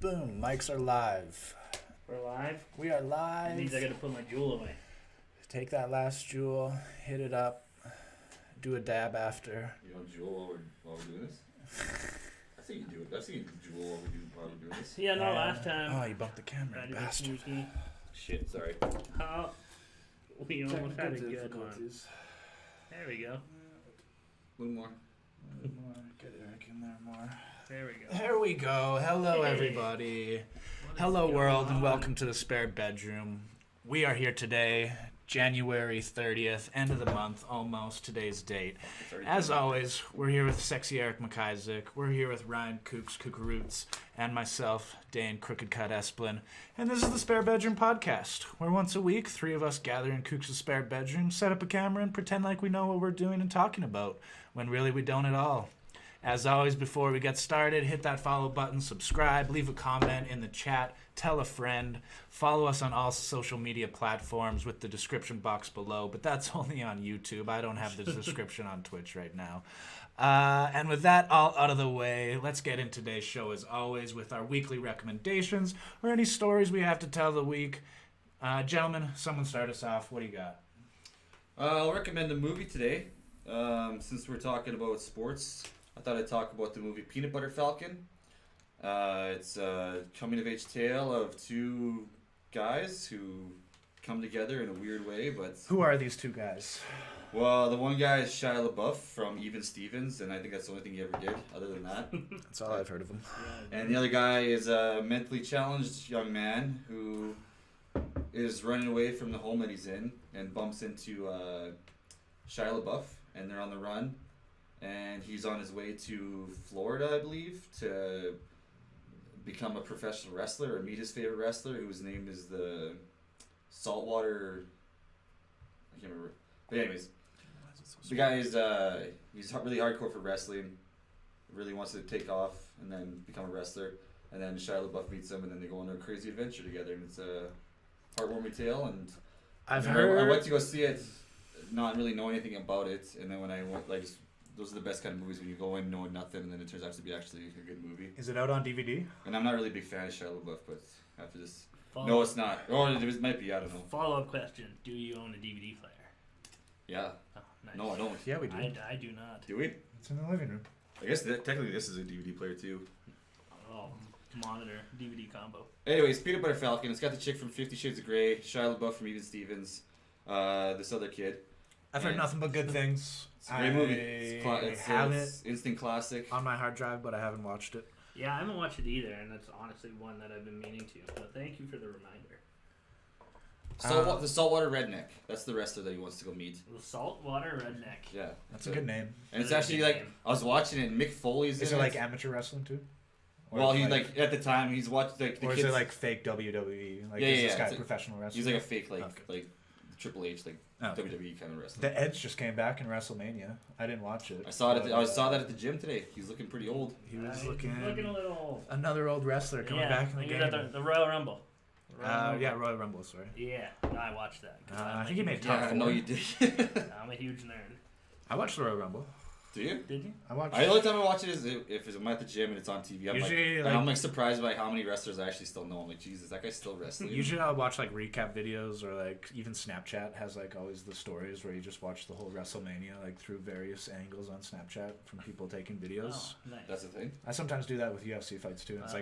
Boom, mics are live. We're live? We are live. That means I gotta put my jewel away. Take that last jewel, hit it up, do a dab after. You don't jewel while we're doing this? I think you do it. I've seen you jewel while we're doing this. Yeah, no, last time. Oh, you bumped the camera, I you did bastard. sneaky. Shit, sorry. Oh, we almost had a Technical good one. difficulties. There we go. A little more. More. Get Eric in there more. There we go. There we go. Hello, Hey. everybody. What is Hello, going world, and on? welcome to the Spare Bedroom. We are here today, January 30th, end of the month, almost today's date. As always, we're here with sexy Eric McIsaac. We're here with Ryan Kooks Kookaroots and myself, Dane Crooked Cut Esplin. And this is the Spare Bedroom Podcast, where once a week, three of us gather in Kooks' spare bedroom, set up a camera, and pretend like we know what we're doing and talking about, when really we don't at all. As always, before we get started, hit that follow button, subscribe, leave a comment in the chat, tell a friend, follow us on all social media platforms with the description box below, but that's only on YouTube. I don't have the description on Twitch right now. And with that all out of the way, let's get into today's show as always with our weekly recommendations or any stories we have to tell the week. Gentlemen, someone start us off. What do you got? I'll recommend a movie today. Since we're talking about sports, I thought I'd talk about the movie Peanut Butter Falcon. It's a coming-of-age tale of two guys who come together in a weird way, but... Who are these two guys? Well, the one guy is Shia LaBeouf from Even Stevens, and I think that's the only thing he ever did, other than that. That's all I've heard of them. And the other guy is a mentally challenged young man who is running away from the home that he's in and bumps into Shia LaBeouf, and they're on the run. And he's on his way to Florida, I believe, to become a professional wrestler or meet his favorite wrestler, whose name is the Saltwater... I can't remember. But anyways, the guy is he's really hardcore for wrestling, really wants to take off and then become a wrestler. And then Shia LaBeouf meets him, and then they go on a crazy adventure together. And it's a heartwarming tale. And I went to go see it, not really knowing anything about it. And then when I went, like... Those are the best kind of movies when you go in knowing nothing and then it turns out to be actually a good movie. Is it out on DVD? And I'm not really a big fan of Shia LaBeouf, but after this... No, it's not. Or it might be, I don't know. Follow-up question. Do you own a DVD player? Yeah. Oh, nice. No, I don't. Yeah, we do. I do not. Do we? It's in the living room. I guess technically this is a DVD player too. Oh, monitor, DVD combo. Anyways, Peanut Butter Falcon. It's got the chick from 50 Shades of Grey, Shia LaBeouf from Even Stevens, this other kid. I've heard nothing but good things. It's a great movie. It's instant classic. On my hard drive, but I haven't watched it. Yeah, I haven't watched it either, and that's honestly one that I've been meaning to. But thank you for the reminder. The Saltwater Redneck. That's the wrestler that he wants to go meet. The Saltwater Redneck. Yeah. That's a good name. And it's actually like, I was watching it and Mick Foley's Is in it like amateur wrestling too? Or well, he's like at the time he's watched like the or kids, is it like fake WWE? Like Yeah, is yeah, this guy it's professional wrestler? he's like a fake Okay. like Triple H WWE kind of wrestler. The Edge just came back in WrestleMania. I didn't watch it. I saw it. I saw that at the gym today. He's looking pretty old. He was He's looking a little old. another old wrestler coming back in the he game. was at the Royal Rumble. Yeah, Royal Rumble. Sorry. Yeah, no, I watched that. I think he made top Yeah, four. no, you did. I'm a huge nerd. I watched the Royal Rumble. Do you? Did you? I watched. The only time I watch it is if I'm at the gym and it's on TV. Usually, I'm like surprised by how many wrestlers I actually still know. I'm like, Jesus, that guy's still wrestling. Usually I'll watch like recap videos or like even Snapchat has like always the stories where you just watch the whole WrestleMania like through various angles on Snapchat from people taking videos. Oh, nice. That's the thing. I sometimes do that with UFC fights too. And it's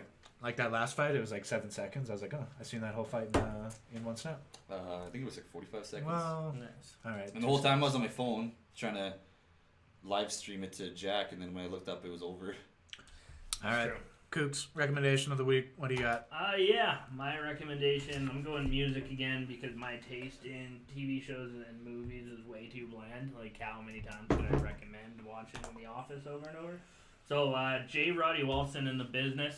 like that last fight, it was like 7 seconds. I was like, oh, I seen that whole fight in one snap. I think it was like 45 seconds. Well, Nice. all right. And the whole time I was on my phone trying to live stream it to Jack, and then when I looked up, it was over. All right, True. Kooks, recommendation of the week. What do you got? Yeah, my recommendation, I'm going music again because my taste in TV shows and movies is way too bland. Like, how many times could I recommend watching The Office over and over? So, J. Roddy Walson and The Business.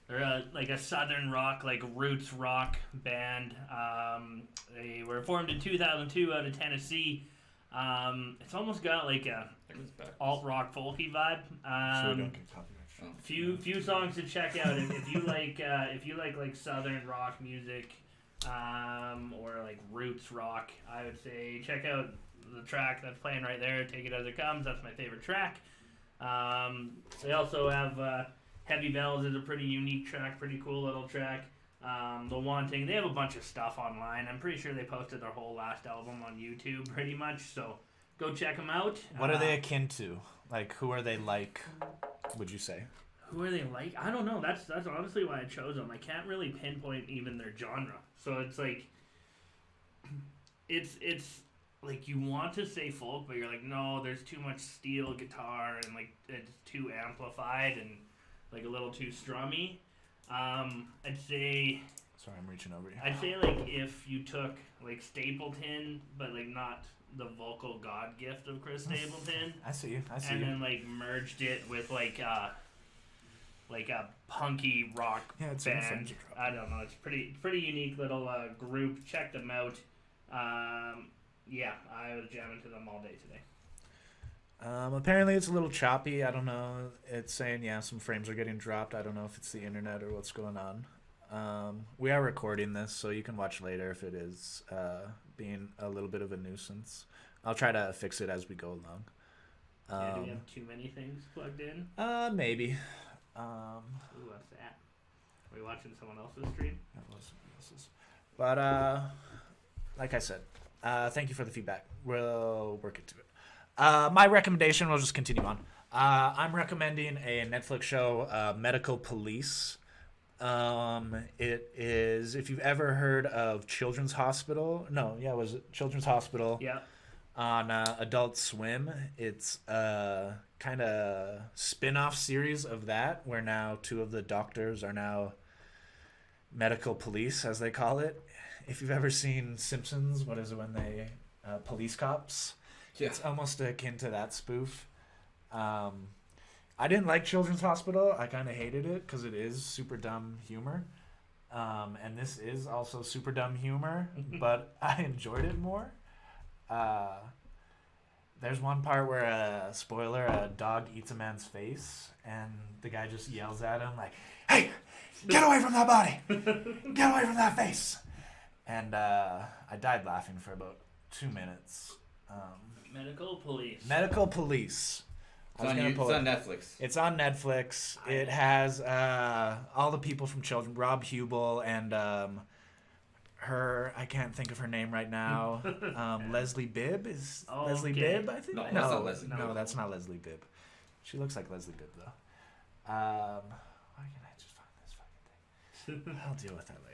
They're like a southern rock, like roots rock band. They were formed in 2002 out of Tennessee. It's almost got like a alt rock folky vibe. So we don't get copyright. Few songs to check out if you like southern rock music, or like roots rock. I would say check out the track that's playing right there. Take It As It Comes. That's my favorite track. They also have Heavy Bells is a pretty unique track, pretty cool little track. The Wanting, they have a bunch of stuff online. I'm pretty sure they posted their whole last album on YouTube pretty much, so go check them out. What are they akin to? Like, who are they like, would you say? Who are they like? I don't know. That's honestly why I chose them. I can't really pinpoint even their genre. So it's like, it's like you want to say folk, but you're like, no, there's too much steel guitar and like it's too amplified and like a little too strummy. I'd say. Sorry, I'm reaching over you. I'd say like if you took like Stapleton, but like not the vocal god gift of Chris Stapleton. I see you. And then like merged it with like a punky rock band. I don't know. It's pretty unique little group. Check them out. Yeah, I was jamming to them all day today. Apparently it's a little choppy. I don't know. It's saying, some frames are getting dropped. I don't know if it's the internet or what's going on. We are recording this, so you can watch later if it is being a little bit of a nuisance. I'll try to fix it as we go along. Do we have too many things plugged in? Maybe. Ooh, what's that? Are we watching someone else's stream? That was someone else's. But, like I said, thank you for the feedback. We'll work into it. My recommendation, we'll just continue on. I'm recommending a Netflix show, Medical Police. It is, if you've ever heard of Children's Hospital. No, yeah, was it Children's Hospital? Yeah. On Adult Swim. It's a kind of spin-off series of that, where now 2 of the doctors are now medical police, as they call it. If you've ever seen Simpsons, what is it when they police cops? Yeah. It's almost akin to that spoof. I didn't like Children's Hospital. I kind of hated it because it is super dumb humor. And this is also super dumb humor, but I enjoyed it more. There's one part where, a dog eats a man's face, and the guy just yells at him like, "Hey, get away from that body! Get away from that face!" And I died laughing for about 2 minutes. Medical Police. Medical Police. It's on Netflix. It's on Netflix. It has all the people from Children, Rob Hubel and her, I can't think of her name right now. Leslie Bibb is Leslie Bibb, I think. No, that's not Leslie. No, that's not Leslie Bibb. She looks like Leslie Bibb though. Why can't I just find this fucking thing? I'll deal with that later.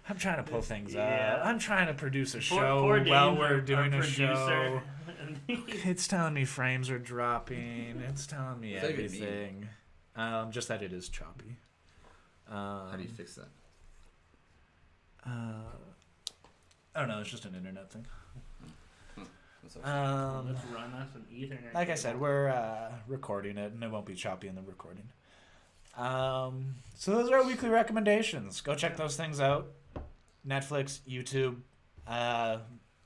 I'm trying to pull things up. I'm trying to produce a show while we're doing a show. It's telling me frames are dropping. It's telling me everything. Just that it is choppy. How do you fix that? I don't know. It's just an internet thing. Let's run that some Ethernet. Like I said, we're recording it, and it won't be choppy in the recording. So those are our weekly recommendations. Go check those things out. Netflix, YouTube,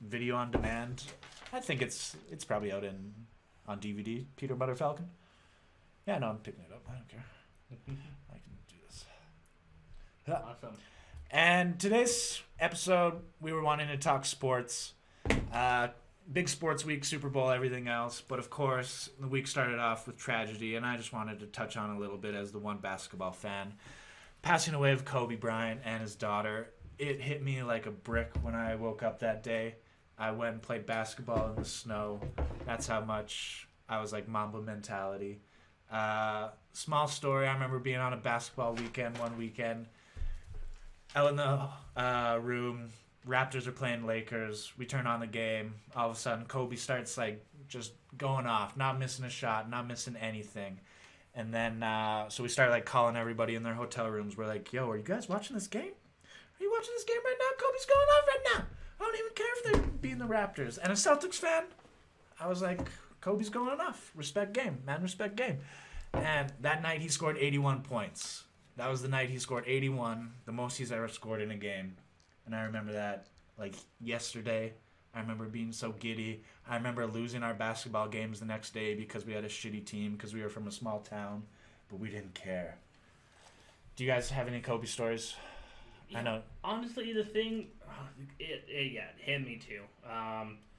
video on demand. I think it's probably out on DVD. Peter Butter Falcon. Yeah, no, I'm picking it up. I don't care. I can do this. Awesome. And today's episode, we were wanting to talk sports. Big sports week, Super Bowl, everything else. But of course, the week started off with tragedy, and I just wanted to touch on a little bit as the one basketball fan. Passing away of Kobe Bryant and his daughter, it hit me like a brick when I woke up that day. I went and played basketball in the snow. That's how much I was like Mamba mentality. Small story, I remember being on a basketball weekend one weekend. Out in the room, Raptors are playing Lakers. We turn on the game. All of a sudden, Kobe starts like just going off, not missing a shot, not missing anything. And then, so we started like calling everybody in their hotel rooms. We're like, "Yo, are you guys watching this game? Are you watching this game right now? Kobe's going off right now. I don't even care if they're beating the Raptors." And a Celtics fan, I was like, "Kobe's going off. Respect game, man. Respect game." And that night he scored 81 points. That was the night he scored 81, the most he's ever scored in a game. And I remember that like yesterday. I remember being so giddy. I remember losing our basketball games the next day because we had a shitty team because we were from a small town, but we didn't care. Do you guys have any Kobe stories? Yeah, I know. Honestly, the thing, it hit me too.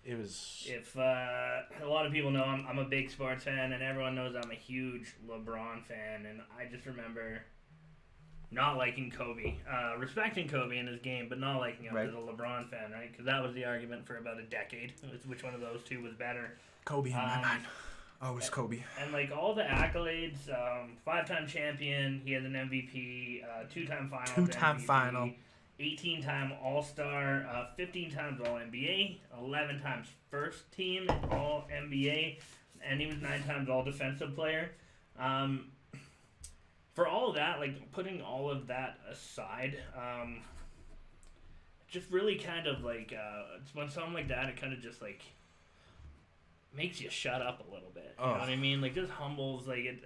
It was. If a lot of people know, I'm a big sports fan, and everyone knows I'm a huge LeBron fan, and I just remember not liking Kobe, respecting Kobe in his game, but not liking him as a LeBron fan, right? Because that was the argument for about a decade, which one of those two was better. Kobe in my mind. Always Kobe. And like all the accolades, 5-time champion, he has an MVP, 2-time final, 2-time MVP, final, 18-time All-Star, 15 times All-NBA, 11 times first team All-NBA, and he was 9 times All-Defensive Player. For all of that, like putting all of that aside, just really kind of like when something like that, it kind of just like makes you shut up a little bit. You know what I mean? Like just humbles like it's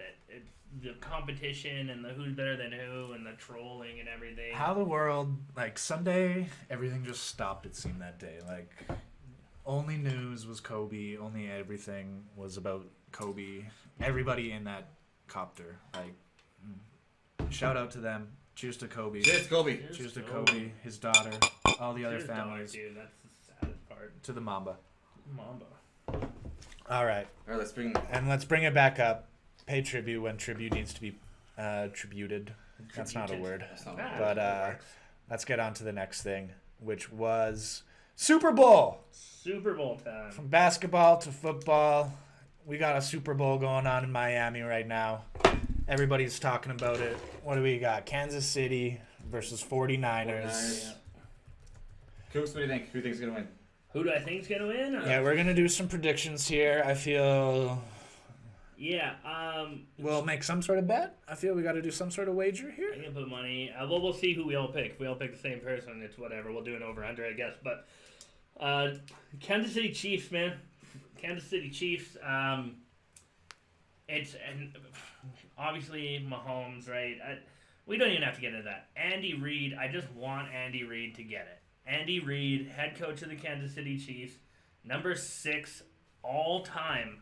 the competition and the who's better than who and the trolling and everything. How the world, like Sunday, everything just stopped, it seemed, that day. Like only news was Kobe, only everything was about Kobe. Everybody in that copter, like shout out to them. Cheers to Kobe. Cheers, Kobe. Cheers to Kobe, his daughter, all the other Cheers, families. Dog, dude. That's the saddest part. To the Mamba. Mamba. All right. All right, let's bring it back up. Pay tribute when tribute needs to be tributed. That's not a word. But let's get on to the next thing, which was Super Bowl. Super Bowl time. From basketball to football, we got a Super Bowl going on in Miami right now. Everybody's talking about it. What do we got? Kansas City versus 49ers. Cooks, what do you think? Who do you think's going to win? Who do I think's going to win? Yeah, we're going to do some predictions here. I feel... Yeah. We'll make some sort of bet. I feel we got to do some sort of wager here. I'm going to put money. Well, we'll see who we all pick. If we all pick the same person, it's whatever. We'll do an over-under, I guess. But Kansas City Chiefs, man. Kansas City Chiefs. It's obviously Mahomes, right? We don't even have to get into that. Andy Reid, I just want Andy Reid to get it. Andy Reid, head coach of the Kansas City Chiefs, number 6 all time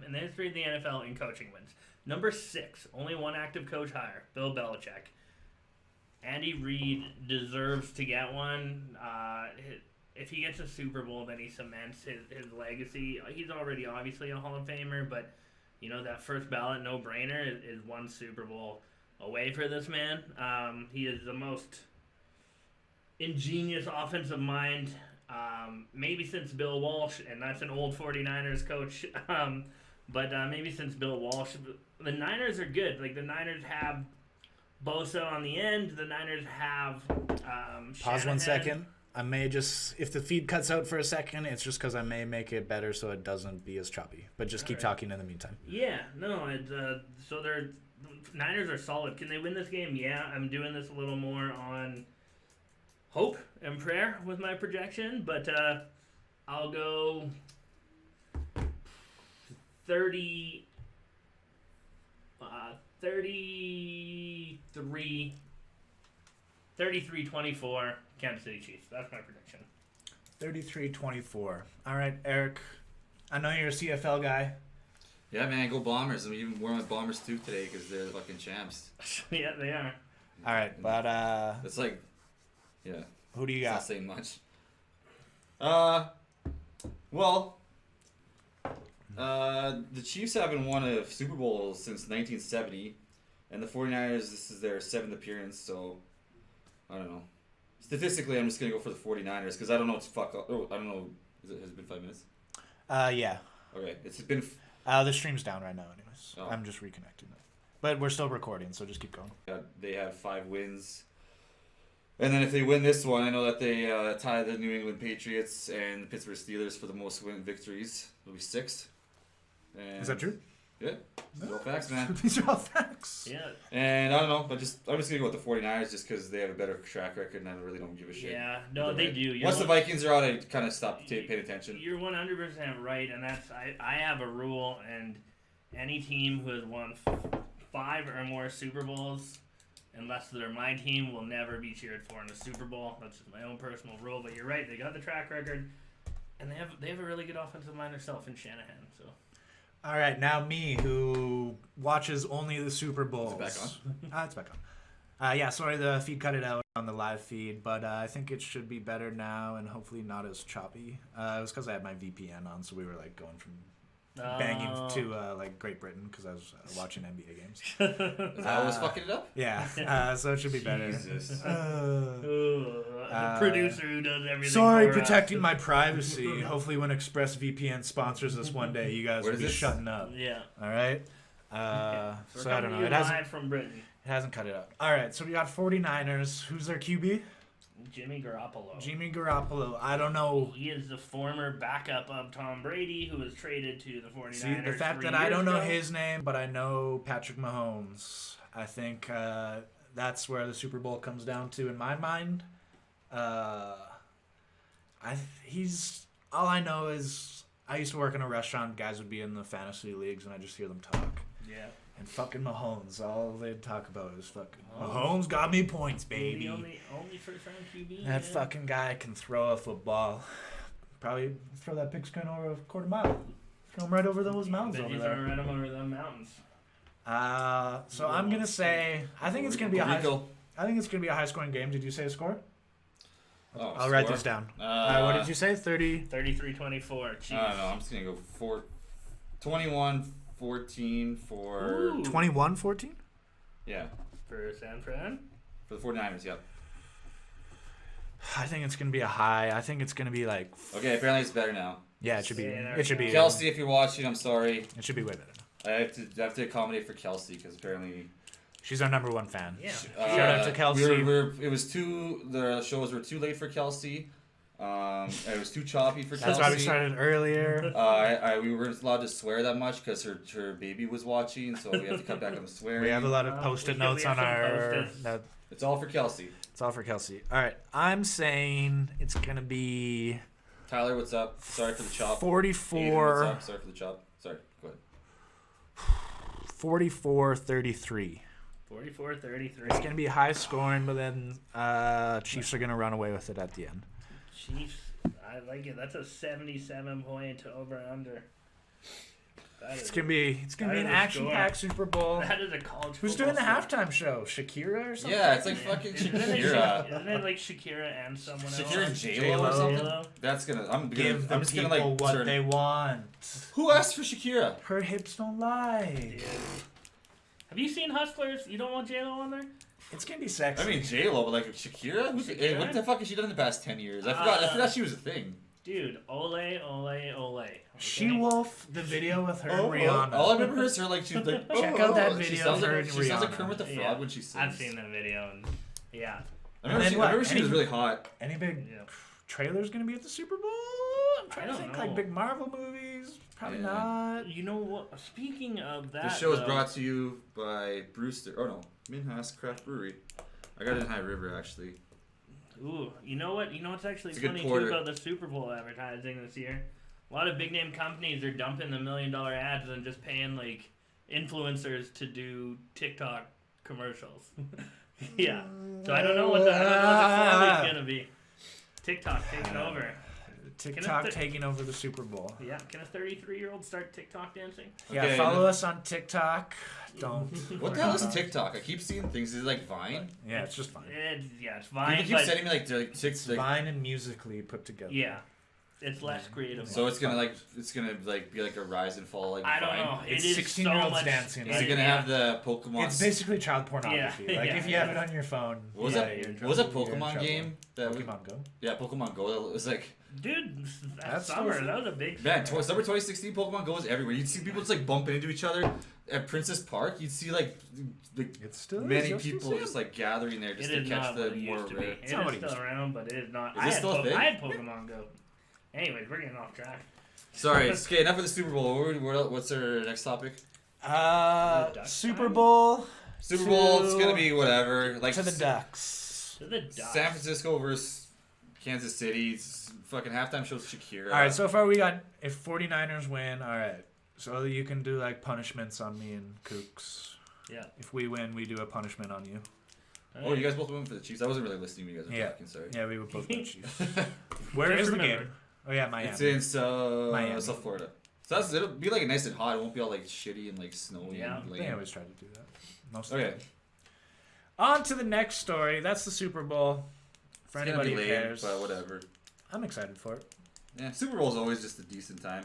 in the history of the NFL in coaching wins. Number 6, only one active coach higher, Bill Belichick. Andy Reid deserves to get one. If he gets a Super Bowl, then he cements his legacy. He's already obviously a Hall of Famer, but you know that first ballot no-brainer is one Super Bowl away for this man. He is the most ingenious offensive mind maybe since Bill Walsh, and that's an old 49ers coach, but maybe since Bill Walsh. The Niners are good. Like, the Niners have Bosa on the end. The Niners have Pause 1 second. I may just, if the feed cuts out for a second, it's just because I may make it better so it doesn't be as choppy. But just keep talking in the meantime. Yeah, no, so they're Niners are solid. Can they win this game? Yeah, I'm doing this a little more on hope and prayer with my projection, but I'll go 33-24 Kansas City Chiefs. That's my prediction. 33-24. All right, Eric. I know you're a CFL guy. Yeah, man, go Bombers. I'm even wearing my Bombers too today because they're the fucking champs. Yeah, they are. All right, but it's like, yeah. Who do you It's got? not saying much. Well, the Chiefs haven't won a Super Bowl since 1970, and the 49ers, this is their 7th appearance, so I don't know. Statistically, I'm just going to go for the 49ers because I don't know what's fuck up. Oh, I don't know. Has it been 5 minutes? Yeah. Okay, it's been... The stream's down right now anyways. Oh. I'm just reconnecting it. But we're still recording, so just keep going. They have 5 wins. And then if they win this one, I know that they tie the New England Patriots and the Pittsburgh Steelers for the most victories. It'll be 6. And Is that true? Yeah. These are all facts, man. These are all facts. Yeah. And I don't know, but I'm just going to go with the 49ers just because they have a better track record and I really don't give a shit. Yeah, no, they do. Once the Vikings are out, I kind of stop paying attention. You're 100% right, and that's I have a rule, and any team who has won 5 or more Super Bowls, unless they're my team, will never be cheered for in a Super Bowl. That's just my own personal rule, but you're right. They got the track record, and they have a really good offensive line herself in Shanahan. So. All right, now me, who watches only the Super Bowls. Is it back on? It's back Yeah, sorry the feed cut it out on the live feed, but I think it should be better now and hopefully not as choppy. It was because I had my VPN on, so we were like going from banging to like Great Britain because I was watching NBA games. Is that what was fucking it up? Yeah, so it should be better. Jesus. Producer who does everything. Sorry, for us. protecting my privacy. Hopefully, when ExpressVPN sponsors us one day, you guys What will is be this? shutting up. Yeah. All right. We're So I don't coming know. to It you hasn't. live from Britain. It hasn't cut it up. All right. So we got 49ers. Who's their QB? Jimmy Garoppolo. Jimmy Garoppolo. I don't know. He is the former backup of Tom Brady, who was traded to the 49ers. See, the fact 3 that I don't years know ago. his name, but I know Patrick Mahomes. I think that's where the Super Bowl comes down to in my mind. He's all I know is I used to work in a restaurant. Guys would be in the fantasy leagues, and I just hear them talk. Yeah. And fucking Mahomes, all they'd talk about is fucking Oh. Mahomes got me points, baby. The only first round QB. That fucking guy can throw a football. Probably throw that pigskin over a quarter mile. Throw him right over those mountains over He's there. right over the mountains. So I'm gonna say I think it's gonna be a high. Rico. I think it's gonna be a high scoring game. Did you say a score? Oh, I'll write score? this down. Uh, What did you say? 30. 33-24. Chiefs. I don't know. I'm just gonna go 21-14 for Ooh. 21-14? yeah For San Fran. for the 49ers. Yep. I think it's gonna be a high. I think it's gonna be like. Okay. Apparently it's better now. Yeah, it should be. Yeah, there It should we be. go. Kelsey, if you're watching, I'm sorry. It should be way better. I have to accommodate for Kelsey because apparently. She's our number one fan. Yeah. Shout out to Kelsey. It was the shows were too late for Kelsey. It was too choppy for That's Kelsey. why we started earlier. We weren't allowed to swear that much because her baby was watching, so we have to cut back on the swearing. We have a lot of post-it notes on some our. Post-its. It's all for Kelsey. It's all for Kelsey. All right, I'm saying it's gonna be Tyler, what's up? Sorry for the chop. Aiden, 44. what's up? Sorry for the chop. Sorry. Go ahead. 44-33. 44-33. It's gonna be high scoring, but then Chiefs are gonna run away with it at the end. Chiefs. I like it. That's a 77-point over under. It's gonna be that an is a action-packed Super Bowl. That is a college. Who's football doing the score. halftime show? Shakira or something? Yeah, it's like fucking Isn't Shakira. it like Shakira and someone else? Shakira and J-Lo J-Lo. or something. J-Lo? That's gonna. Give I'm the just people gonna like what turn. they want. Who asked for Shakira? Her hips don't lie. Dude. Have you seen Hustlers? You don't want J-Lo on there? It's gonna be sexy. I mean J-Lo, but like Shakira? Shakira? What the fuck has she done in the past 10 years? I forgot she was a thing. Dude, ole, ole, ole. Okay? She-Wolf, the video with her and Rihanna. All I remember is her like she's like. Check out that She video sounds of her like, and she sounds like Rihanna. Kermit the Frog Yeah. when she sings. I've seen that video, and yeah. I remember And she, then I remember what? she was really hot. Any big Yeah. trailers gonna be at the Super Bowl? I'm trying I to don't think know. like big Marvel movies. Probably Yeah. not. You know what? Speaking of that, This show is though, brought to you by Brewster. Oh no, Minhas Craft Brewery. I got it in High River actually. Ooh, you know what? You know what's actually It's a good funny too porter. about the Super Bowl advertising this year? A lot of big name companies are dumping the $1 million ads and just paying like influencers to do TikTok commercials. Yeah. So I don't know what the quality's gonna be. TikTok taking over. TikTok Can it- taking over the Super Bowl. Yeah. Can a 33-year-old start TikTok dancing? Yeah, Okay, follow then- us on TikTok. Don't. What the hell is TikTok? I keep seeing things. Is it like Vine? Yeah, it's just fine. It's fine. People keep but sending me like It's like, Vine and Musically put together. yeah, it's less creative. so it's gonna be like a rise and fall like I don't Vine. know. It's It is 16-year-olds so much dancing. Is it gonna have the Pokemon? It's basically child pornography. Yeah, Like yeah, if you yeah. have it on your phone. What was yeah, that? you're in What was that trouble. You're in Pokemon trouble. game? That Pokemon Go. Yeah, Pokemon Go. It was like Dude, that That's summer, so- that was a big man, summer. summer 2016. Pokemon Go was everywhere. You'd see people just like bumping into each other at Princess Park. You'd see like It's still many is, people just like gathering there just It to is catch not the what it more used to be. rare. It is not what it still used to be. around, but it is not. Is it still a thing? I had Pokemon Go. Anyways, we're getting off track. Sorry, okay, enough of the Super Bowl. What's our next topic? The Ducks Super time? Bowl Super Bowl. It's gonna be whatever. Like to the Ducks. To the Ducks. San Francisco versus Kansas City. Fucking halftime shows Shakira. All right, so far we got if 49ers win. All right, so you can do like punishments on me and Kooks. Yeah. If we win, we do a punishment on you. Oh, you guys both went for the Chiefs. I wasn't really listening to you guys were Yeah. talking. Sorry. Yeah, we would both win Chiefs. Where Just is the remember. game? Oh yeah, Miami. It's in Miami. South Florida. So it'll be like nice and hot. It won't be all like shitty and like snowy Yeah. and They lame. always try to do that. Most of Okay. the time. On to the next story. That's the Super Bowl. For It's gonna anybody be who lame, cares. but whatever. I'm excited for it. Yeah, Super Bowl's always just a decent time.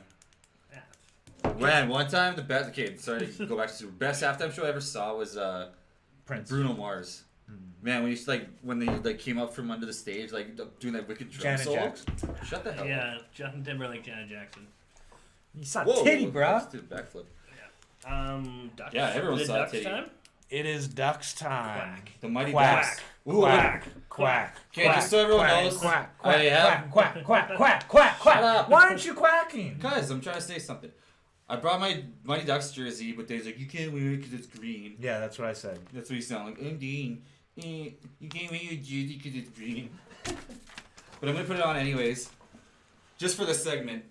Yeah. Man, one time the best. Okay, sorry to go back to Super. Best halftime show I ever saw was Prince. Bruno Mars. Man, when they came up from under the stage, like doing that wicked drum Janet solo. Jackson. Shut the hell up. Yeah, Justin Timberlake, Janet Jackson. You saw Whoa, titty, I bro. just did a backflip. Ducks. Yeah, everyone Is it saw Ducks titty. time? It is Ducks time. Quack. The Mighty Quack. Ducks. Ooh, Quack. Quack. Okay, Quack. just so everyone Quack. knows, Quack. I Quack. have- Quack. Quack. Quack. Quack. Quack. Shut up. Why aren't you quacking? Guys, I'm trying to say something. I brought my Mighty Ducks jersey, but they's like, you can't wear it because it's green. Yeah, that's what I said. That's what you sound like. I'm Dean. You can't wear your jersey because it's green. But I'm going to put it on anyways. Just for this segment.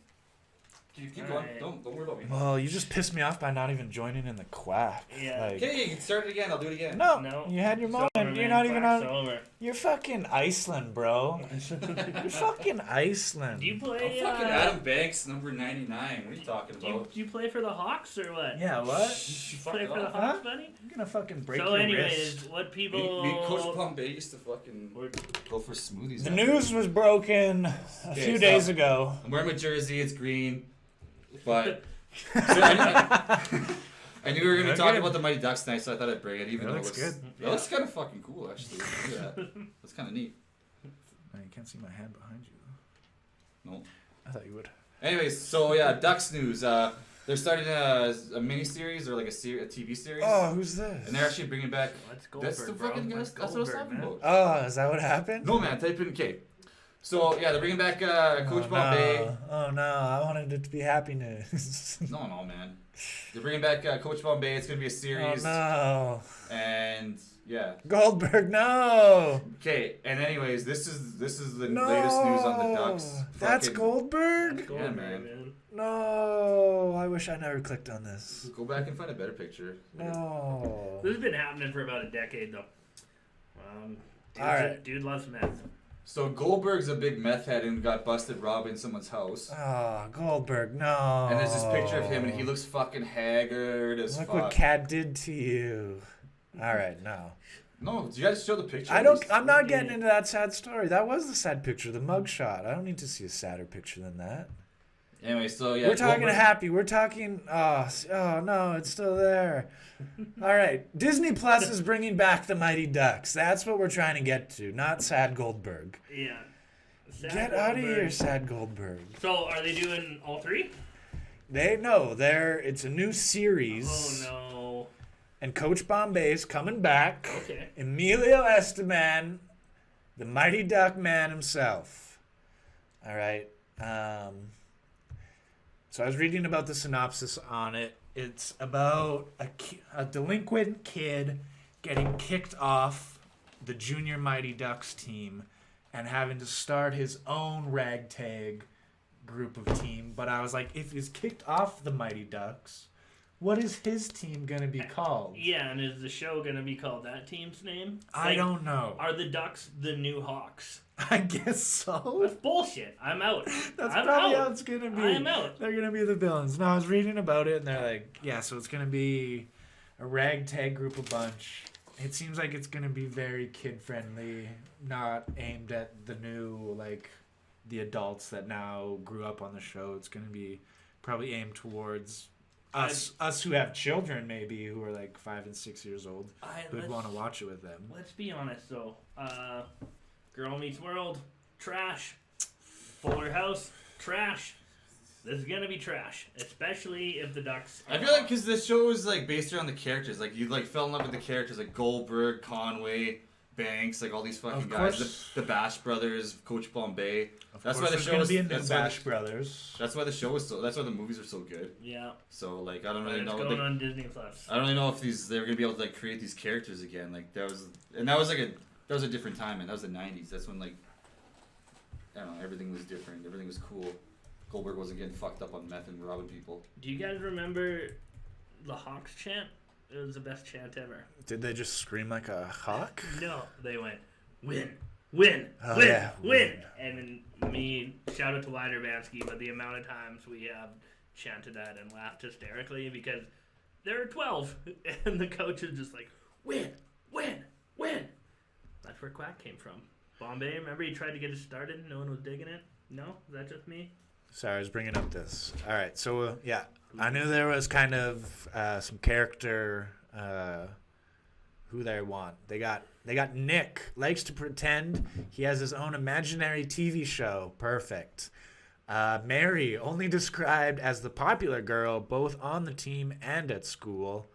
Dude, keep going. Alright. Don't worry about me. Well, you just pissed me off by not even joining in the quack. Yeah. Like, Okay, you can start it again. I'll do it again. no, No. you had your It's moment. over, You're man. not even Quack's on. over. You're fucking Iceland, bro. You're fucking Iceland. Do you I'm play? fucking Adam Banks, number 99. What are you talking Do you, about? do you play for the Hawks or what? Yeah, what? Shh, You fuck play it for the off. Hawks, Huh? buddy? I'm gonna fucking break So, your anyways, wrist. what people? Me Coach Pompey used to fucking go for smoothies. The after. news was broken a Okay, few stop. days ago. I'm wearing my jersey. It's green, but so I knew we were gonna be Look talking good. about the Mighty Ducks tonight, so I thought I'd bring it. Even That though looks it was, good. That looks kind of fucking cool, actually. Look at that. That's kind of neat. Oh, you can't see my hand behind you, though. No. I thought you would. Anyways, so yeah, Ducks news. They're starting a mini series or like a TV series, Oh, who's this? and they're actually bringing back. Let's go. That's the fucking guys. That's what I was talking about. Oh, is that what happened? No man, type in K. So yeah, they're bringing back Coach oh, Bombay. no. Oh no, I wanted it to be happy news. No, man. They're bringing back Coach Bombay. It's gonna be a Oh series, no. and yeah. Goldberg, no. Okay, and anyways, this is the No. latest news on the Ducks. That's Fucking- Goldberg? Yeah, man. No. I wish I never clicked on this. Go back and find a better picture. No. This has been happening for about a decade, though. Alright. Dude loves meth. So Goldberg's a big meth head and got busted robbing someone's house. Oh, Goldberg, no. And there's this picture of him, and he looks fucking haggard as Look fuck. what Cat did to you. All right, no. No, you guys show the picture. I at don't. least. I'm not getting into that sad story. That was the sad picture, the mugshot. I don't need to see a sadder picture than that. Anyway, so yeah. We're talking Goldberg- happy. We're talking. Oh no, it's still there. All right, Disney Plus is bringing back the Mighty Ducks. That's what we're trying to get to. Not sad Goldberg. Yeah. Sad Get out of Goldberg. here, sad Goldberg. So, are they doing all three? It's a new series. Oh no. And Coach Bombay's coming back. Okay. Emilio Esteban, the Mighty Duck man himself. All right. So I was reading about the synopsis on it. It's about a delinquent kid getting kicked off the junior Mighty Ducks team and having to start his own ragtag group of team. But I was like, if he's kicked off the Mighty Ducks, what is his team going to be called? Yeah, and is the show going to be called that team's name? I Like, don't know. Are the Ducks the new Hawks? I guess so. That's bullshit. I'm out. That's I'm probably out. how it's gonna be. I'm out. They're gonna be the villains. No, I was reading about it, and they're like, yeah, so it's gonna be a ragtag group of bunch. It seems like it's gonna be very kid friendly, not aimed at the new the adults that now grew up on the show. It's gonna be probably aimed towards us who have children, maybe who are like 5 and 6 years old, who'd want to watch it with them. Let's be honest, though. Girl Meets World, trash. Fuller House, trash. This is gonna be trash, especially if the Ducks. I feel like because this show is like based around the characters, like you fell in love with the characters, like Goldberg, Conway, Banks, like all these fucking Of guys, course. the Bash Brothers, Coach Bombay. That's why the there's show gonna is. be a new That's why Bash Brothers. That's why the show is so. That's why the movies are so good. Yeah, So like I don't but really it's know. going on Disney Plus. I don't really know if they're gonna be able to like create these characters again. Like that was a different time, and that was the '90s. That's when like I don't know, everything was different. Everything was cool. Goldberg wasn't getting fucked up on meth and robbing people. Do you guys remember the Hawks chant? It was the best chant ever. Did they just scream like a hawk? No, they went win, win, Oh, win, yeah, win, win. and then me shout out to Wider Bansky, but the amount of times we have chanted that and laughed hysterically because there are 12, and the coach is just like win, win, win. Win! That's where Quack came from. Bombay, remember he tried to get it started? No one was digging it? No? Is that just me? Sorry, I was bringing up this. All right, so yeah, I knew there was kind of some character who they want. They got Nick, likes to pretend he has his own imaginary TV show. Perfect. Mary, only described as the popular girl both on the team and at school.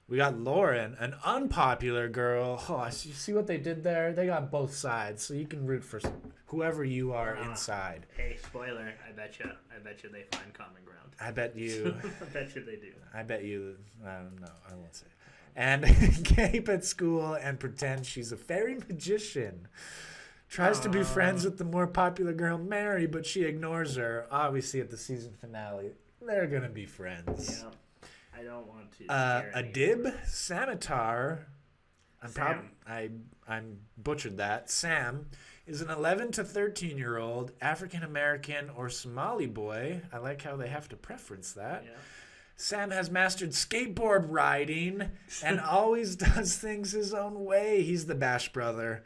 We got Lauren, an unpopular girl. Oh, you see what they did there? They got both sides, so you can root for whoever you are inside. Hey, spoiler! I bet you they find common ground. I bet you. I bet you they do. I bet you. I don't know. I won't say. And Gabe at school and pretend she's a fairy magician. Tries to be friends with the more popular girl Mary, but she ignores her. Obviously, at the season finale, they're gonna be friends. Yeah. I don't want to. Adib Sanitar. Sam. I'm butchered that. Sam is an 11 to 13-year-old African American or Somali boy. I like how they have to preference that. Yeah. Sam has mastered skateboard riding and always does things his own way. He's the Bash brother.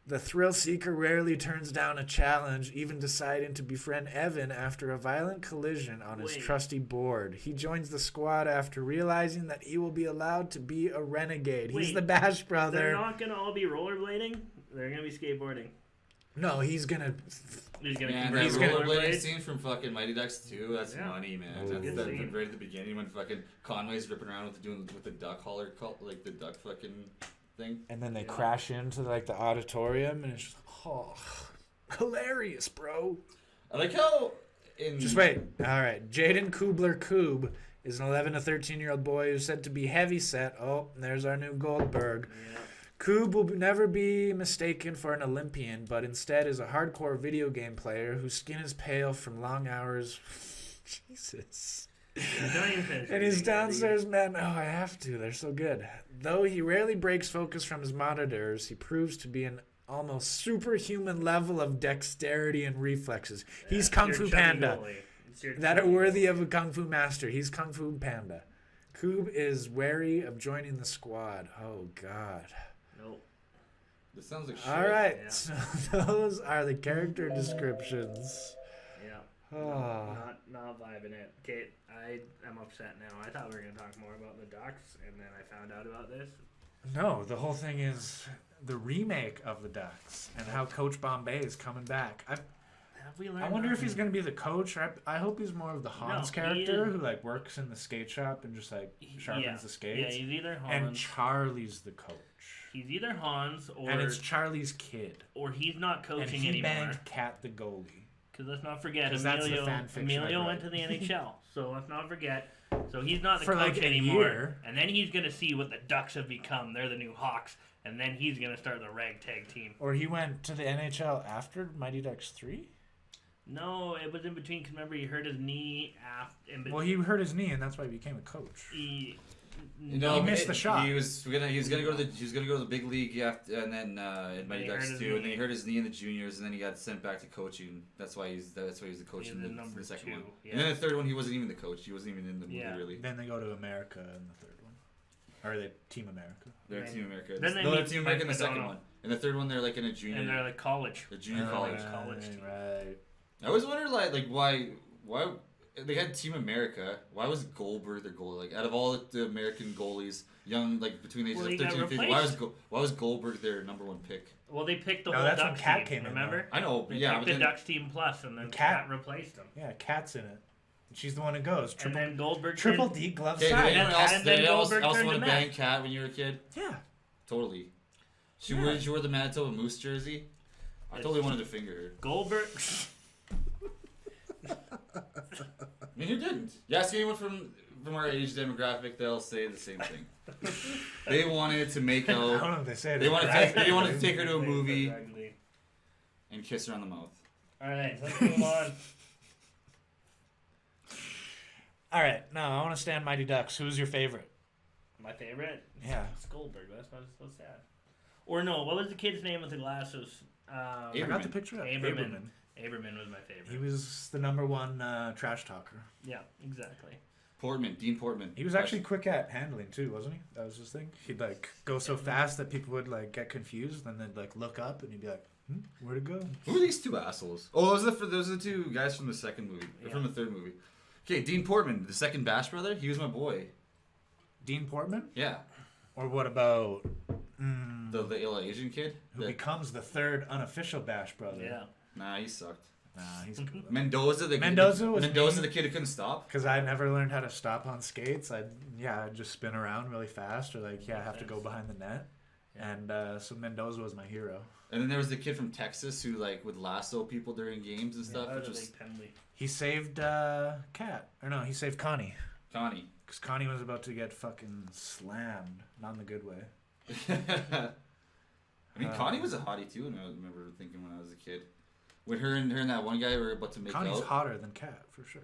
The thrill seeker rarely turns down a challenge, even deciding to befriend Evan after a violent collision on his trusty board. He joins the squad after realizing that he will be allowed to be a renegade. He's the Bash brother. They're not going to all be rollerblading? They're going to be skateboarding. No, he's going to... He's going to Man, that rollerblading scene from fucking Mighty Ducks 2, that's money, man. That's right at the beginning when fucking Conway's ripping around with the duck holler, like the duck fucking... thing. And then they crash into like the auditorium, and it's just hilarious, bro. I like how just wait. All right, Jaden Kubler-Koob is an 11 to 13-year-old boy who's said to be heavy set. Oh, there's our new Goldberg. Yeah. Koob will never be mistaken for an Olympian, but instead is a hardcore video game player whose skin is pale from long hours. Jesus. And his downstairs men, I have to. They're so good. Though he rarely breaks focus from his monitors, he proves to be an almost superhuman level of dexterity and reflexes. He's Kung Fu Panda. That are worthy of a Kung Fu master. He's Kung Fu Panda. Koob is wary of joining the squad. Oh, God. Nope. This sounds like shit. All right. Yeah. So those are the character descriptions. Yeah. Oh. Not vibing it. Okay, I am upset now. I thought we were going to talk more about the Ducks, and then I found out about this. No, the whole thing is the remake of the Ducks and how Coach Bombay is coming back. I wonder if he's going to be the coach. I hope he's more of the Hans character who like works in the skate shop and just like sharpens the skates. Yeah, he's either Hans. And Charlie's the coach. He's either Hans or... And it's Charlie's kid. Or he's not coaching and he anymore. banged Kat the goalie. Because let's not forget, Emilio went to the NHL. So let's not forget. So he's not the For coach like anymore. Year. And then he's going to see what the Ducks have become. They're the new Hawks. And then he's going to start the ragtag team. Or he went to the NHL after Mighty Ducks 3? No, it was in between. Because remember, he hurt his knee Well, he hurt his knee, and that's why he became a coach. He missed the shot. He was gonna go to the big league after, and then in Mighty Ducks 2, and then he hurt his knee in the juniors, and then he got sent back to coaching. That's why he's the coach in the second one. Yeah. And then the third one, he wasn't even the coach. He wasn't even in the movie really. Then they go to America in the third one, or they Team America. They're Team America. They're Team America in the second one. In the third one, they're like in a junior. And they're like college. A junior college team. Right. I always wondered like why they had Team America. Why was Goldberg their goalie? Like out of all the American goalies, young like between the ages of 13 and 15, why was Goldberg their number one pick? Well, they picked the whole Ducks team. Came remember? In, I know. They picked the Ducks team plus, and then Kat replaced them. Yeah, Kat's in it. She's the one who goes. And then Goldberg triple D glove side. And then Goldberg also turned want to to bang Kat when you were a kid? Yeah. Totally. She wore the Manitoba Moose jersey. I totally wanted to finger her. Goldberg. I mean, who didn't? You ask anyone from our age demographic, they'll say the same thing. They wanted to make out. I don't know if they say it. They wanted to take her to a movie and kiss her on the mouth. All right, let's move on. All right, now I want to stand Mighty Ducks. Who's your favorite? My favorite? Yeah. It's Goldberg. That's not so sad. Or no, what was the kid's name with the glasses? I got the picture up. Aberman was my favorite. He was the number one trash talker. Yeah, exactly. Dean Portman. He was actually quick at handling too, wasn't he? That was his thing. He'd like go so fast that people would like get confused, and then like look up, and he'd be like, "Where'd it go?" Who are these two assholes? Oh, those are the two guys from the second movie. Or from the third movie. Okay, Dean Portman, the second Bash brother. He was my boy. Dean Portman? Yeah. Or what about The ill Asian kid who becomes the third unofficial Bash brother? Yeah. Nah, he sucked. Nah, he's good. Mendoza, the kid who couldn't stop. Because I never learned how to stop on skates. I'd just spin around really fast, or like I have to go behind the net. And so Mendoza was my hero. And then there was the kid from Texas who like would lasso people during games and stuff. That Which was a was big penalty. He saved Kat. Or no, he saved Connie. Connie. Because Connie was about to get fucking slammed. Not in the good way. I mean, Connie was a hottie too, and I remember thinking when I was a kid. When her and that one guy were about to make Connie's out. hotter than Kat, for sure.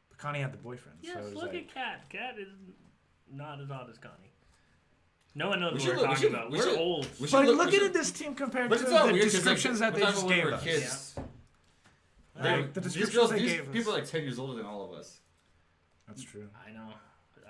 But Connie had the boyfriend. Yes, so it was look like, at Kat. Kat is not as hot as Connie. No one knows We what should we're look- we talking should- about. we We're should- old. we should But look- look we should- at this team compared But to it's all the weird 'cause, descriptions that we're they talking just about when gave we were us. kids. Like, the These descriptions girls, they these gave us. people are like 10 years older than all of us. That's true. I know.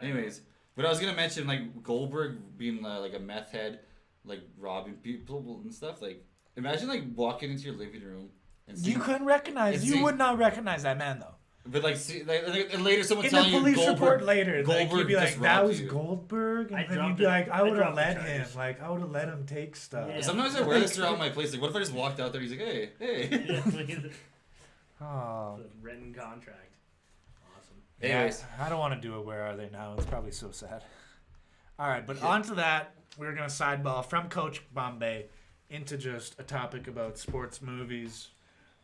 Anyways, but I was gonna mention like Goldberg being like a meth head, like robbing people and stuff. Like, imagine like walking into your living room and seeing, You couldn't recognize. You would not recognize that man though. but like, see, like and later someone In the telling you police Goldberg, report later, like, Goldberg you'd be just like, "That robbed was you." Goldberg," I and then you'd dropped be it. like, "I I would have dropped the let him. charges. Like, I would have let him take stuff." Yeah. Sometimes I wear this around my place. Like, what if I just walked out there? He's like, "Hey, hey." Yeah, Oh. it's a written contract. Awesome. Anyways, Yeah, I don't want to do it. Where are they now? It's probably so sad. All right, but on to that. We're gonna sideball from Coach Bombay into just a topic about sports movies,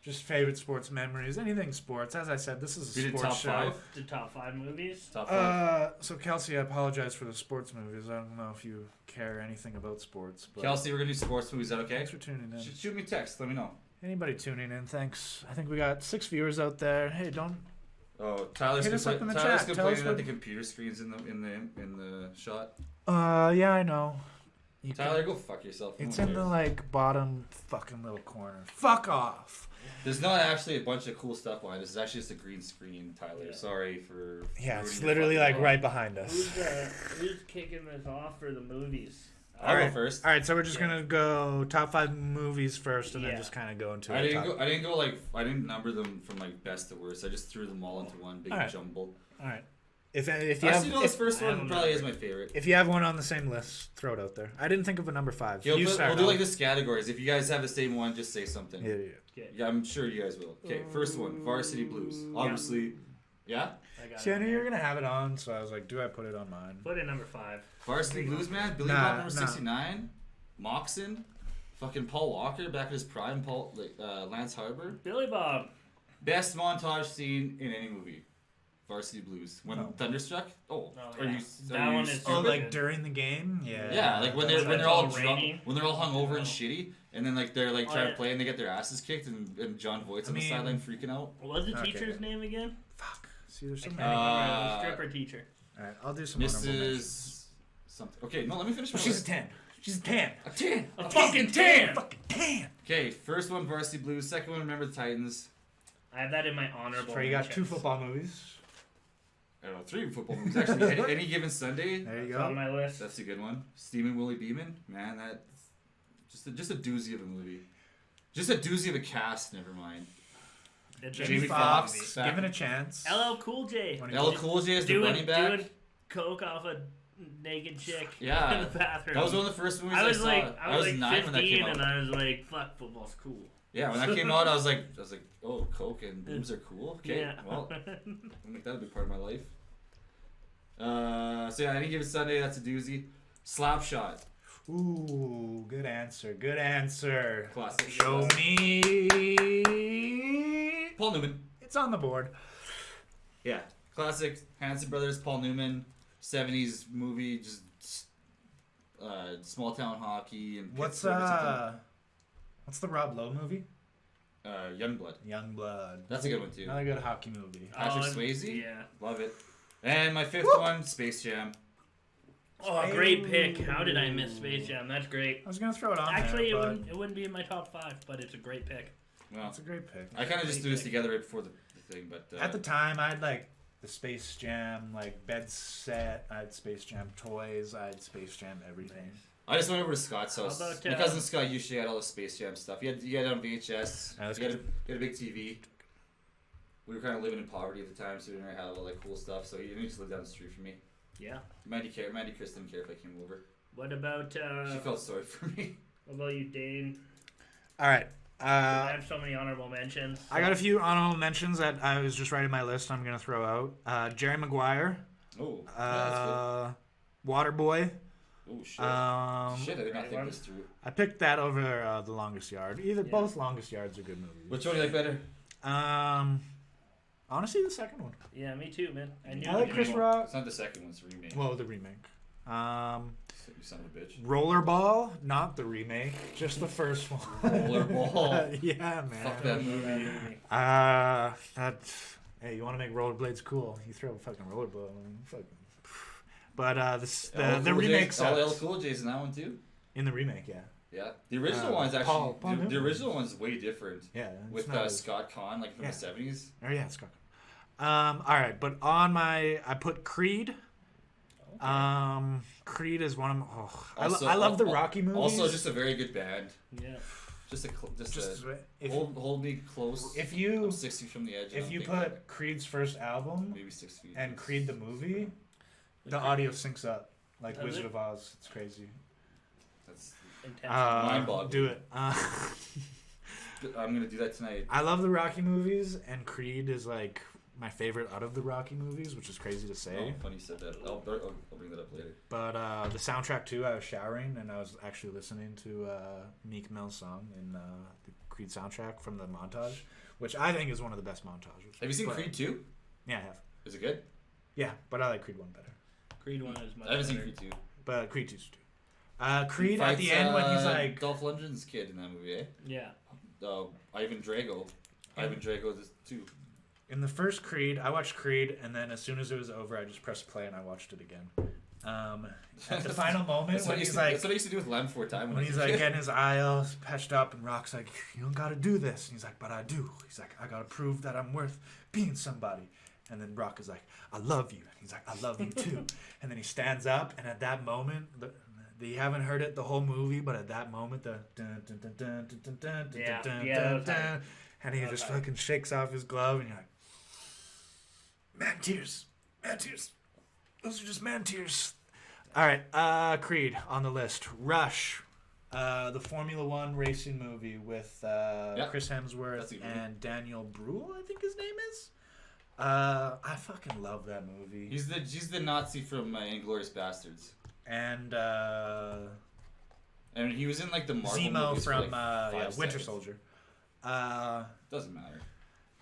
just favorite sports memories, anything sports. As I said, this is a we did sports top show. 5. The top 5 movies. Top 5. So Kelsey, I apologize for the sports movies. I don't know if you care anything about sports. But Kelsey, we're gonna do sports movies. Is that okay? thanks for tuning in. Shoot me a text. Let me know. Anybody tuning in, thanks. I think we got 6 viewers out there. Hey, don't. Oh, Tyler's Hit us up in the Tyler's chat. Tell us complaining that what- the computer screen's in the shot. Yeah, I know. You Tyler, go fuck yourself. It's No in the cares. like bottom fucking little corner. Fuck off. There's not actually a bunch of cool stuff behind this. It's actually just a green screen, Tyler. Yeah. Sorry for. Yeah, it's ruining your literally fucking like life. right behind us. Who's kicking this off for the movies? I'll Alright. go first. All right, so we're just gonna go top 5 movies first, and then Yeah. just kind of go into. I our didn't top. go. I didn't go like. I didn't number them from like best to worst. I just threw them all into one big Alright. jumble. All right. If you Actually, no, have this first I have one them probably is numbered. my favorite. if you have one on the same list, throw it out there. I didn't think of a number 5. Okay, You start. we'll do Al. like this categories. If you guys have the same one, just say something. Yeah. Okay. Yeah, I'm sure you guys will. Okay, first one, Varsity Blues. Obviously, yeah. I got See, I it. knew you were gonna have it on, so I was like, do I put it on mine? Put in number 5. Varsity Blues, man. Billy Nah, Bob number 69. Moxon. Fucking Paul Walker back at his prime. Lance Harbor. Billy Bob. Best montage scene in any movie. Varsity Blues. When Oh. Thunderstruck. Oh, Oh, are yeah. you? That are you one is stupid? Oh, Stupid. like during the game? Yeah. Yeah, like when That's they're when all it's all drunk, rainy. when they're all hungover Oh. and shitty, and then like they're like Oh, trying yeah. to play and they get their asses kicked, and John Voight's I on the mean- sideline freaking out. What was the Okay. teacher's name again? Fuck. See, there's I so can't many. remember. Uh, The stripper teacher. All right, I'll do some honorable mentions. Mrs. Something. Okay, no, let me finish my She's a list. 10. She's a 10. A 10. A fucking 10! Fucking 10. Okay, first one Varsity Blues. Second one Remember the Titans. I have that in my honorable So you got 2 mentions. football movies. I don't know, 3 football movies actually. any given Sunday. There you It's on go. my list. That's a good one. Steamin' Willie Beeman. Man, that just a doozy of a movie. Just a doozy of a cast. Never mind. It's Jamie Jamie Foxx, Foxx. given a chance. LL Cool J. L. Cool J is the running back. Doing coke off a naked chick Yeah. in the bathroom. That was one of the first movies I I, was saw. like, I was 9 when that 15, came and out. I was like, "Fuck, football's cool." Yeah, when that came out, I was like, oh, coke and boobs are cool. Okay, Yeah. well, I'll make that a big part of my life. So yeah, any given Sunday, that's a doozy. Slapshot, Ooh, good answer. Good answer. classic. Show me. Paul Newman. It's on the board. Yeah, classic. Hanson Brothers, Paul Newman, 70s movie, just small town hockey and What's Pittsburgh or something. what's the Rob Lowe movie? Youngblood. Youngblood. That's a good one too. Another good hockey movie. Patrick Oh, Swayze? Yeah. Love it. And my fifth one, Space Jam. Oh, great pick. How did I miss Space Jam? That's great. I was gonna throw it on Actually, there, it wouldn't be in my top 5, but it's a great pick. Well, It's a great pick. I kind of just threw this together right before the thing, but At the time, I'd like the Space Jam like bed set. I had Space Jam toys. I had Space Jam everything. I just went over to Scott's house. How about, My cousin Scott usually had all the Space Jam stuff. He had it on VHS. that's He had a big TV. We were kind of living in poverty at the time, so we didn't really have all that cool stuff. So he just lived down the street from me. Yeah. Mandy Chris didn't care if I came over. What about She felt sorry for me. what about you, Dane? All right. I have so many honorable mentions. I got a few honorable mentions that I was just writing my list. I'm gonna throw out. Jerry Maguire. Oh, yeah, Waterboy. oh shit. Shit, I did not think this through. I picked that over The Longest Yard. Both Longest Yards are good movies. Which one do you like better? Honestly, the second one. Yeah, me too, man. I like Chris Rock. It's not the second one, it's a remake. Well, the remake. You son of a bitch. Rollerball, not the remake, just the first one. Rollerball. Yeah, man. Fuck that movie. Hey, you want to make rollerblades cool? You throw a fucking rollerball. Fucking. But the remake sucks. LL Cool J's in that one too. In the remake, yeah. Yeah, the original one's actually Paul the original one's way different. Yeah, with Scott Conn, like from the 70s. Oh yeah, Scott. All right, but on I put Creed. Okay. Creed is one of my. I love the Rocky movies. Also, just a very good band. Yeah. Hold me close. If you I'm 6 feet from the edge. If you put Creed's first album, maybe 6 feet, and Creed the movie, the audio syncs up like Wizard of Oz. It's crazy. That's mind-boggling. Do it. I'm gonna do that tonight. I love the Rocky movies, and Creed is like my favorite out of the Rocky movies, which is crazy to say. Oh, funny you said that. I'll bring that up later. But the soundtrack too, I was showering and I was actually listening to Meek Mill's song in the Creed soundtrack from the montage, which I think is one of the best montages. Have you seen Creed 2? Yeah, I have. Is it good? Yeah, but I like Creed 1 better. Creed 1 is much I haven't better. seen Creed 2. But Creed 2's too. Creed at the end when he's like Dolph Lundgren's kid in that movie, eh? Yeah. Ivan Drago. Ivan Drago is too. In the first Creed, I watched Creed, and then as soon as it was over, I just pressed play and I watched it again. At the final moment, when he's like, that's what I used to do with Land 4 Time. When he's like getting his eye patched up, and Rock's like, "You don't gotta do this," and he's like, "But I do." He's like, "I gotta prove that I'm worth being somebody." And then Rock is like, "I love you," and he's like, "I love you too." And then he stands up, and at that moment, you haven't heard it the whole movie, but at that moment, the dun dun dun dun dun dun dun dun dun dun, and he just fucking shakes off his glove, and you're like, man tears. Those are just man tears. All right, Creed on the list. Rush, the Formula One racing movie with Chris Hemsworth and Daniel Bruhl, I think his name is. I fucking love that movie. He's the Nazi from Inglourious Bastards. And he was in like the Marvel Zemo movies from for, like, Winter seconds. Soldier. Doesn't matter.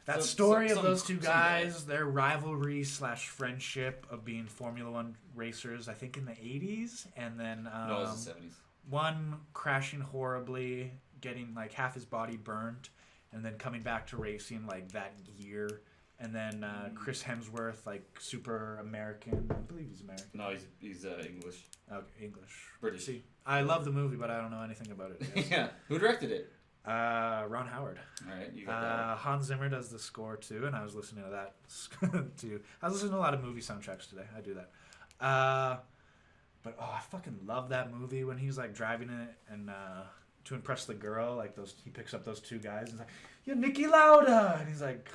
That story of those two guys, their rivalry / friendship of being Formula One racers, I think in the 80s, and then No, it was the 70s. One crashing horribly, getting like half his body burnt, and then coming back to racing like that year. And then Chris Hemsworth, like super American. I believe he's American. No, he's English. Okay, English. British. See, I love the movie, but I don't know anything about it. Yes. Yeah. Who directed it? Ron Howard. All right, you got that. Hans Zimmer does the score too, and I was listening to that too. I was listening to a lot of movie soundtracks today. I do that. But I fucking love that movie when he's like driving in it and to impress the girl, like he picks up those two guys and he's like, "You're Niki Lauda," and he's like,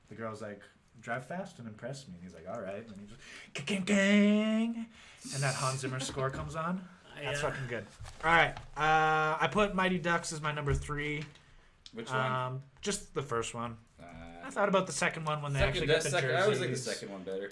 the girl's like, "Drive fast and impress me," and he's like, "All right," and he just gang, and that Hans Zimmer score comes on. That's fucking good. All right, I put Mighty Ducks as my number 3. Which one? Just the first one. I thought about the second one when they actually get the jerseys. I always like the second one better.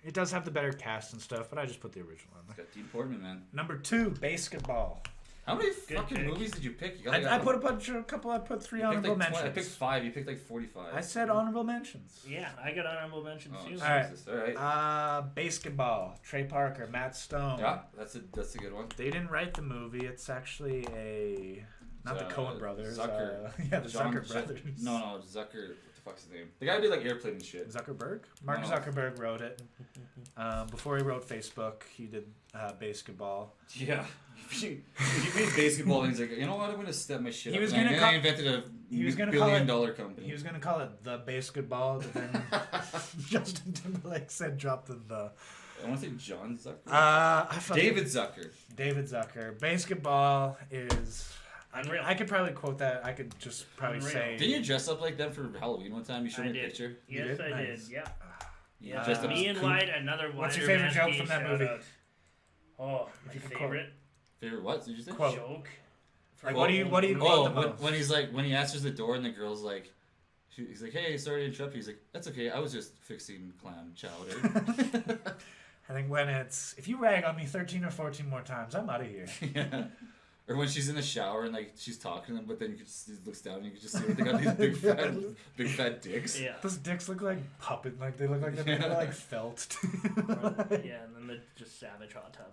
It does have the better cast and stuff, but I just put the original on there. It's got Dean Portman, man. Number 2, Basketball. How many fucking movies did you pick? I put a couple. I put 3 honorable mentions. I picked 5. You picked like 45. I said honorable mentions. Yeah, I got honorable mentions too. All right. Basketball. Trey Parker, Matt Stone. Yeah, that's a good one. They didn't write the movie. It's actually a Not the Coen brothers. Zucker. Yeah, the John Zucker brothers. No, Zucker. What the fuck's his name? The guy who did like Airplane and shit. Zuckerberg? Mark No. Zuckerberg wrote it. Before he wrote Facebook, he did basketball. Yeah. He made basketball and he's like, you know what? I'm gonna step my shit He up. was And gonna then call- I invented a he was gonna $1 call billion it- company. He was gonna call it the basketball, but then Justin Timberlake said drop the. I want to say John Zucker. I fucking- David Zucker. David Zucker. Basketball is. Unreal. I could probably quote that. I could just probably Unreal. say. Didn't you dress up like them for Halloween one time? You showed I me a did. picture. You Yes, did? I Nice. did. Yeah. You Yeah. dressed up Me as and Coop. White, another What's your Wider favorite joke Maskey from that shout movie? out. Oh, my If you could favorite Favorite what? Did you say? Quote. joke. Like, what do you quote Oh, the most? when he's like, when he answers the door and the girl's like, he's like, hey, sorry to interrupt you. He's like, that's okay. I was just fixing clam chowder. I think when it's if you rag on me 13 or 14 more times, I'm out of here. Yeah. Or when she's in the shower and like she's talking to them, but then you can just, he looks down and you can just see that they got these big fat dicks. Yeah. Those dicks look like puppet, like they look like they're made of like felt. Yeah, and then the just savage hot tub.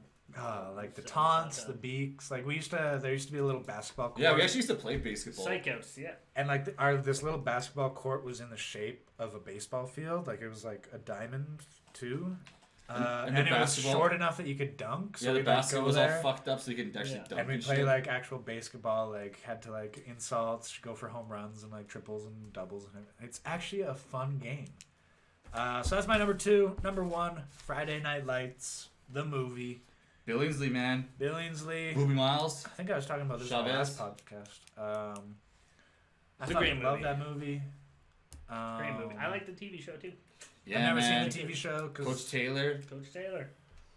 Like the Savage taunts, hot the tub. beaks. Like there used to be a little basketball court. Yeah, we actually used to play basketball. Psychos, yeah. And like this little basketball court was in the shape of a baseball field. Like it was like a diamond too. And And the it was basketball- short enough that you could dunk. So Yeah, the we'd, like, basket go was all there, fucked up so you can actually Yeah. dunk and we'd and play shit. like actual basketball. Like had to like insults, go for home runs and like triples and doubles and everything. It's actually a fun game. So that's my number 2. Number 1, Friday Night Lights, the movie. Billingsley, man. Billingsley. Booby Miles. I think I was talking about this in the Chavez. last podcast. I It's a fucking great love movie. that movie. Great movie. I like the TV show too. Yeah, I've never man. seen the TV show Coach because Taylor, Coach Taylor.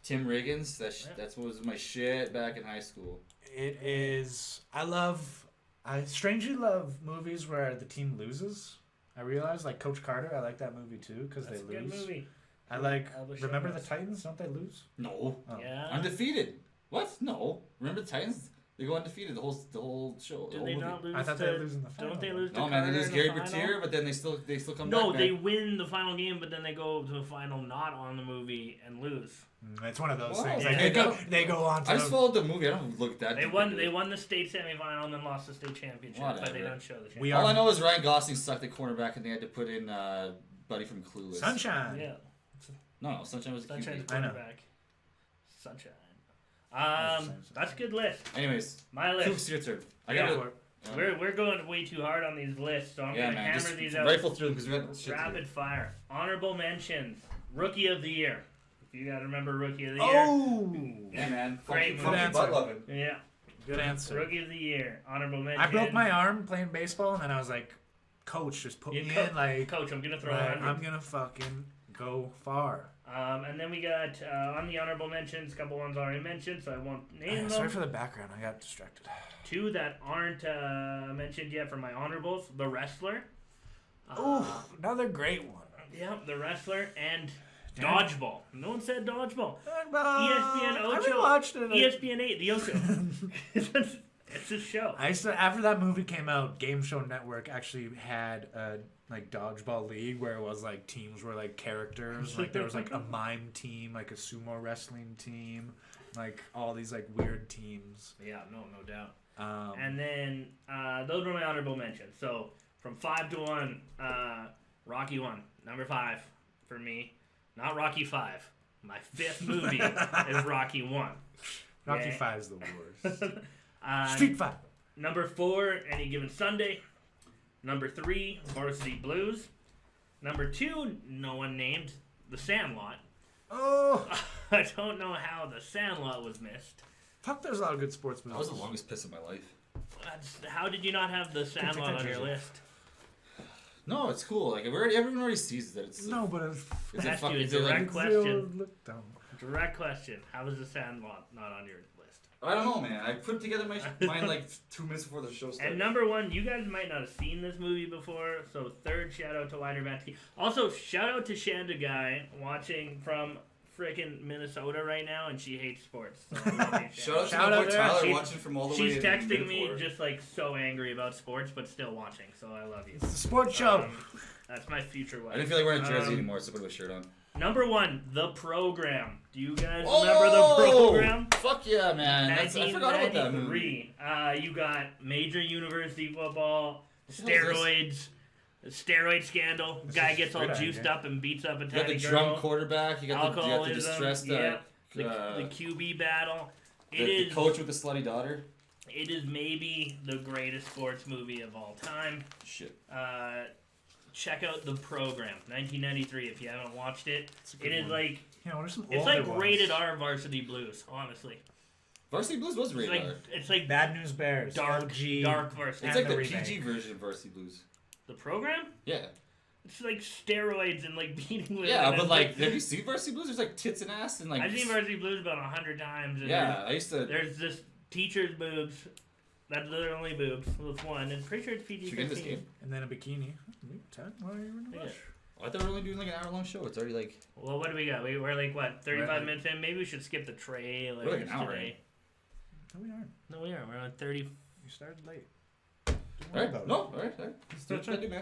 Tim Riggins. Yeah. That's what was my shit back in high school. it is. I strangely love movies where the team loses. I realize, like Coach Carter, I like that movie too because they That's a good lose. movie. I like. All the Remember the shows. Titans? Don't they lose? No, Oh. Yeah. undefeated. What? No. Remember the Titans? They go undefeated the whole show. the Did whole they movie. not lose I thought to, they were losing the final. Don't they lose to No, man. They Carter lose in Gary the final? Bertier, but then they still come No, back. they man. win the final game, but then they go to the final not on the movie and lose. It's one of those Wow. things. Yeah. Like they go on to. I just followed the movie. I don't look at that. They won the state semifinal and then lost the state championship, but they Whatever. don't show the championship. We All are- I know is Ryan Gosling sucked at cornerback, and they had to put in Buddy from Clueless. Sunshine. Yeah. No, Sunshine was a Sunshine's QB. I know. quarterback. Sunshine. Sunshine. That's a good list. Anyways, My Coops, list. your turn. I Yeah. got We're going way too hard on these lists, so I'm Yeah, gonna man. hammer Just these out. rifle through them because we got shit to do. Rapid fire. Honorable mentions. Rookie of the year. If you gotta remember Rookie of the Oh, Yeah, man. Great Funky movie. butt loving. year. Yeah. good answer. Rookie of the year. Honorable mention. I broke my arm playing baseball, and then I was like, "Coach, just put Yeah, me co- in. Like, Coach, I'm gonna throw like, 100. I'm gonna fucking go far." And then we got on the honorable mentions, a couple ones already mentioned, so I won't name them. Sorry for the background. I got distracted. 2 that aren't mentioned yet for my honorables: The Wrestler. Oh, another great one. Yeah, The Wrestler and Damn. Dodgeball. No one said Dodgeball. ESPN Ocho. I watched it. ESPN 8, The Ocho. It's a show. I used to, after that movie came out, Game Show Network actually had a like dodgeball league where it was like teams were like characters. Like there was like a mime team, like a sumo wrestling team, like all these like weird teams. Yeah, no doubt. Um, And then those were my honorable mentions. So from 5 to 1, Rocky 1, number 5 for me. Not Rocky 5. My 5th movie is Rocky 1. Rocky Yeah. 5's the worst. Uh, Street Fight. Number 4, Any Given Sunday. Number 3, Varsity Blues. Number 2, no one named, The Sandlot. Oh, I don't know how The Sandlot was missed. fuck! There's a lot of good sports That movies. was the longest piss of my life. How did you not have The Sandlot on your jersey. list? No, it's cool. Like everyone already sees that it's. No, but it's Is it Ask fucking? you a Is it like? direct question. Look dumb. Direct question. How was The Sandlot not on your list? I don't know, man. I put together mine like 2 minutes before the show started. And number 1, you guys might not have seen this movie before, so third shout out to Wider Batsky. Also, shout out to Shanda Guy watching from frickin' Minnesota right now, and she hates sports. So I love you, Shout out to Shout my out boy to her. Tyler She's- watching from all the way She's in texting me Midford. just like so angry about sports, but still watching, so I love you. It's a sports show. That's my future wife. I didn't feel like wearing a jersey Um, anymore, so I put a shirt on. Number 1, The Program. Do you guys remember The Program? Fuck yeah, man. I forgot about that movie. 1993. You got major university football, steroids, steroid scandal. Guy gets all juiced up and beats up a You got tiny the girl. drunk quarterback. You got the distressed. The QB battle. The coach with the slutty daughter. It is maybe the greatest sports movie of all time. Shit. Check out The Program, 1993. If you haven't watched it, it is like what are some it's older like ones? rated R Varsity Blues. Honestly, Varsity Blues was rated R. It's like Bad News Bears. dark OG. Varsity. It's like the remake. PG version of Varsity Blues. The Program? Yeah. It's like steroids and like beating women. Yeah, but like, have you seen Varsity Blues? There's like tits and ass and like. I've seen Varsity Blues about 100 times. And Yeah, I used to. There's this teacher's boobs. That's their only boobs. With one, and pretty sure it's PG-13. Should we get this game? And then a bikini. 10? Why are you in a rush? I thought we were only doing like an hour-long show. It's already like. Well, what do we got? We're like what, 35 Right. minutes in? Maybe we should skip the trailer We're like an hour today. No, we aren't. No, we are. We're on 30. You started late. Don't worry Alright, about it. no, alright. Let's do what you gotta do,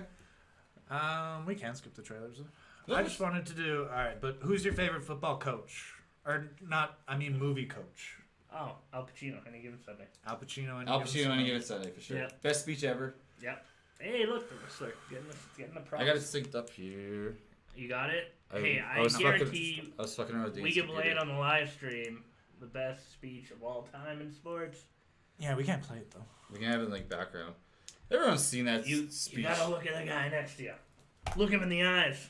man. We can skip the trailers. No, I just wanted to do. All right, but who's your favorite football coach? Or not? I mean, movie coach. Oh, Al Pacino. Any given Sunday. Al Pacino. Al Pacino on any given Sunday for sure. Yeah. Best speech ever. Yep. Hey, look, the wrestler getting the props. I got it synced up here. You got it. I I guarantee I was fucking around with we Daisy can play it on the live stream. The best speech of all time in sports. Yeah, we can't play it though. We can have it in like background. Everyone's seen that You speech. gotta look at the guy next to you. Look him in the eyes.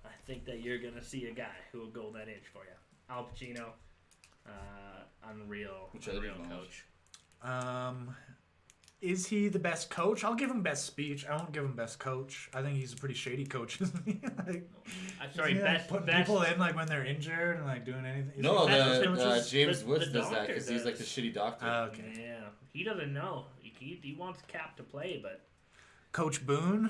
I think that you're gonna see a guy who will go that inch for you. Al Pacino, unreal coach. Is he the best coach? I'll give him best speech. I won't give him best coach. I think he's a pretty shady coach, isn't he? Like, Sorry, isn't he, best putting best. people in like when they're injured and like doing anything. Is No, he best coaches? James The Woods does that doctor because he's like the does. shitty doctor. Okay. Yeah, he doesn't know. He wants Cap to play, but Coach Boone.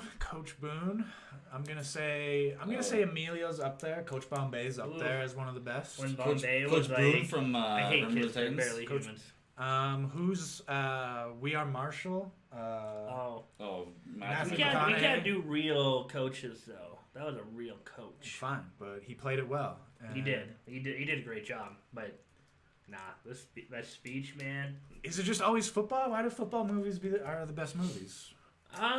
I'm gonna say Emilio's up there. Coach Bombay's up Ooh. there as one of the best. when Coach Bombay Boone was like, from I hate Remember kids, the they're Titans? barely Coach- humans. Who's We Are Marshall? Oh, Oh, Matthew we McConaughey. can't do real coaches though. That was a real coach. Fine, but he played it well. He did a great job, but nah, that speech, man. Is it just always football? Why do football movies are the best movies? Why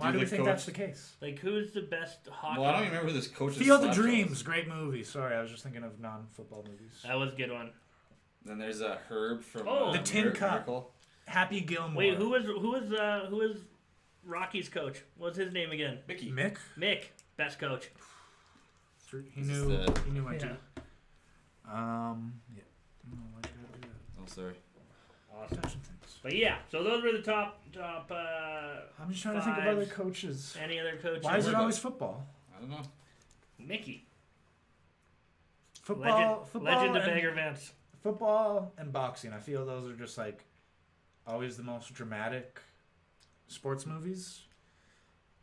you do we like think coach? that's the case? Like who's the best hockey? Well, I don't even remember this coach's Field of slap Dreams, shows. great movie. Sorry, I was just thinking of non-football movies. That was a good one. Then there's Herb from Oh. The Tin Cup. Miracle. Happy Gilmore. Wait, who was Rocky's coach? What's his name again? Mickey. Mick? Mick, best coach. He This knew. is the- He knew my Yeah. team. Yeah. Oh, why'd you gotta do that? Oh, sorry. Awesome. Touching things. But yeah, so those were the top. I'm just trying to think of Five. other coaches. Any other coaches? Why is it Word always football? I don't know. Mickey? Football, Legend of and, Bagger Vance. football and boxing. I feel those are just like always the most dramatic sports movies.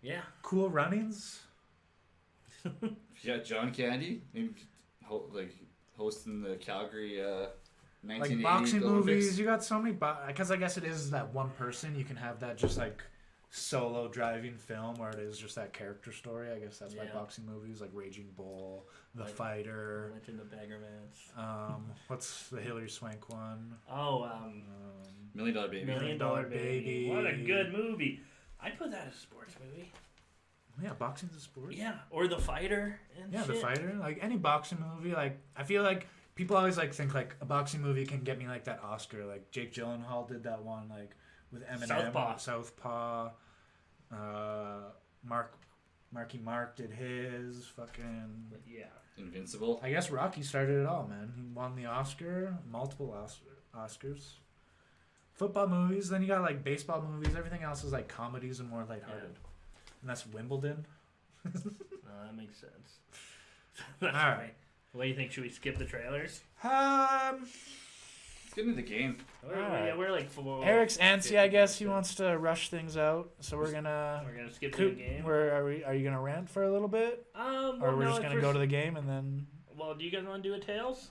Yeah. Cool Runnings. Yeah, John Candy, maybe hosting the Calgary 1980 Like boxing Olympics. movies. You got so many. Because I guess it is that one person. You can have that just like solo driving film where it is just that character story. I guess that's why Yeah. boxing movies like Raging Bull, The Like- Fighter. Legend of Bagger Vance. What's the Hilary Swank one? Oh, $1 Million Baby. Million Dollar Baby. Baby. What a good movie. I'd put that as a sports movie. Yeah, boxing's a sport. Yeah, or The Fighter and Yeah, shit. The Fighter. Like any boxing movie, like I feel like people always like think like a boxing movie can get me like that Oscar. Like Jake Gyllenhaal did that one like with Eminem. Southpaw. Marky Mark did his. Fucking. But yeah. Invincible. I guess Rocky started it all, man. He won the Oscar, multiple Oscars. Football movies, then you got like baseball movies. Everything else is like comedies and more lighthearted. And that's Wimbledon. That makes sense. That's All right. What do you think? Should we skip the trailers? Let's get into the game. Yeah, we're like 4. Eric's antsy, I guess. He 50%. wants to rush things out, so we're gonna. We're gonna skip to the game. Are you gonna rant for a little bit, Well, or we're no, just gonna go to the game and then? Well, do you guys want to do a tails?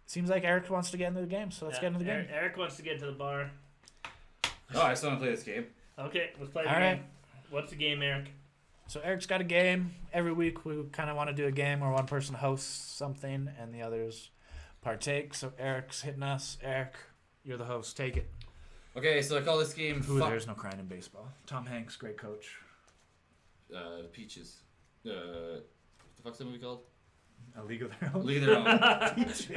Seems like Eric wants to get into the game, so let's get into the game. Eric wants to get to the bar. Oh, I still want to play this game. Okay, let's play the All game. right. What's the game, Eric? So Eric's got a game. Every week we kind of want to do a game where one person hosts something and the others partake. So Eric's hitting us. Eric, you're the host. Take it. Okay, so I call this game Ooh, there's no crying in baseball. Tom Hanks, great coach. Peaches. What the fuck's that movie called? A League of Their Own. League of Their Own. Peaches.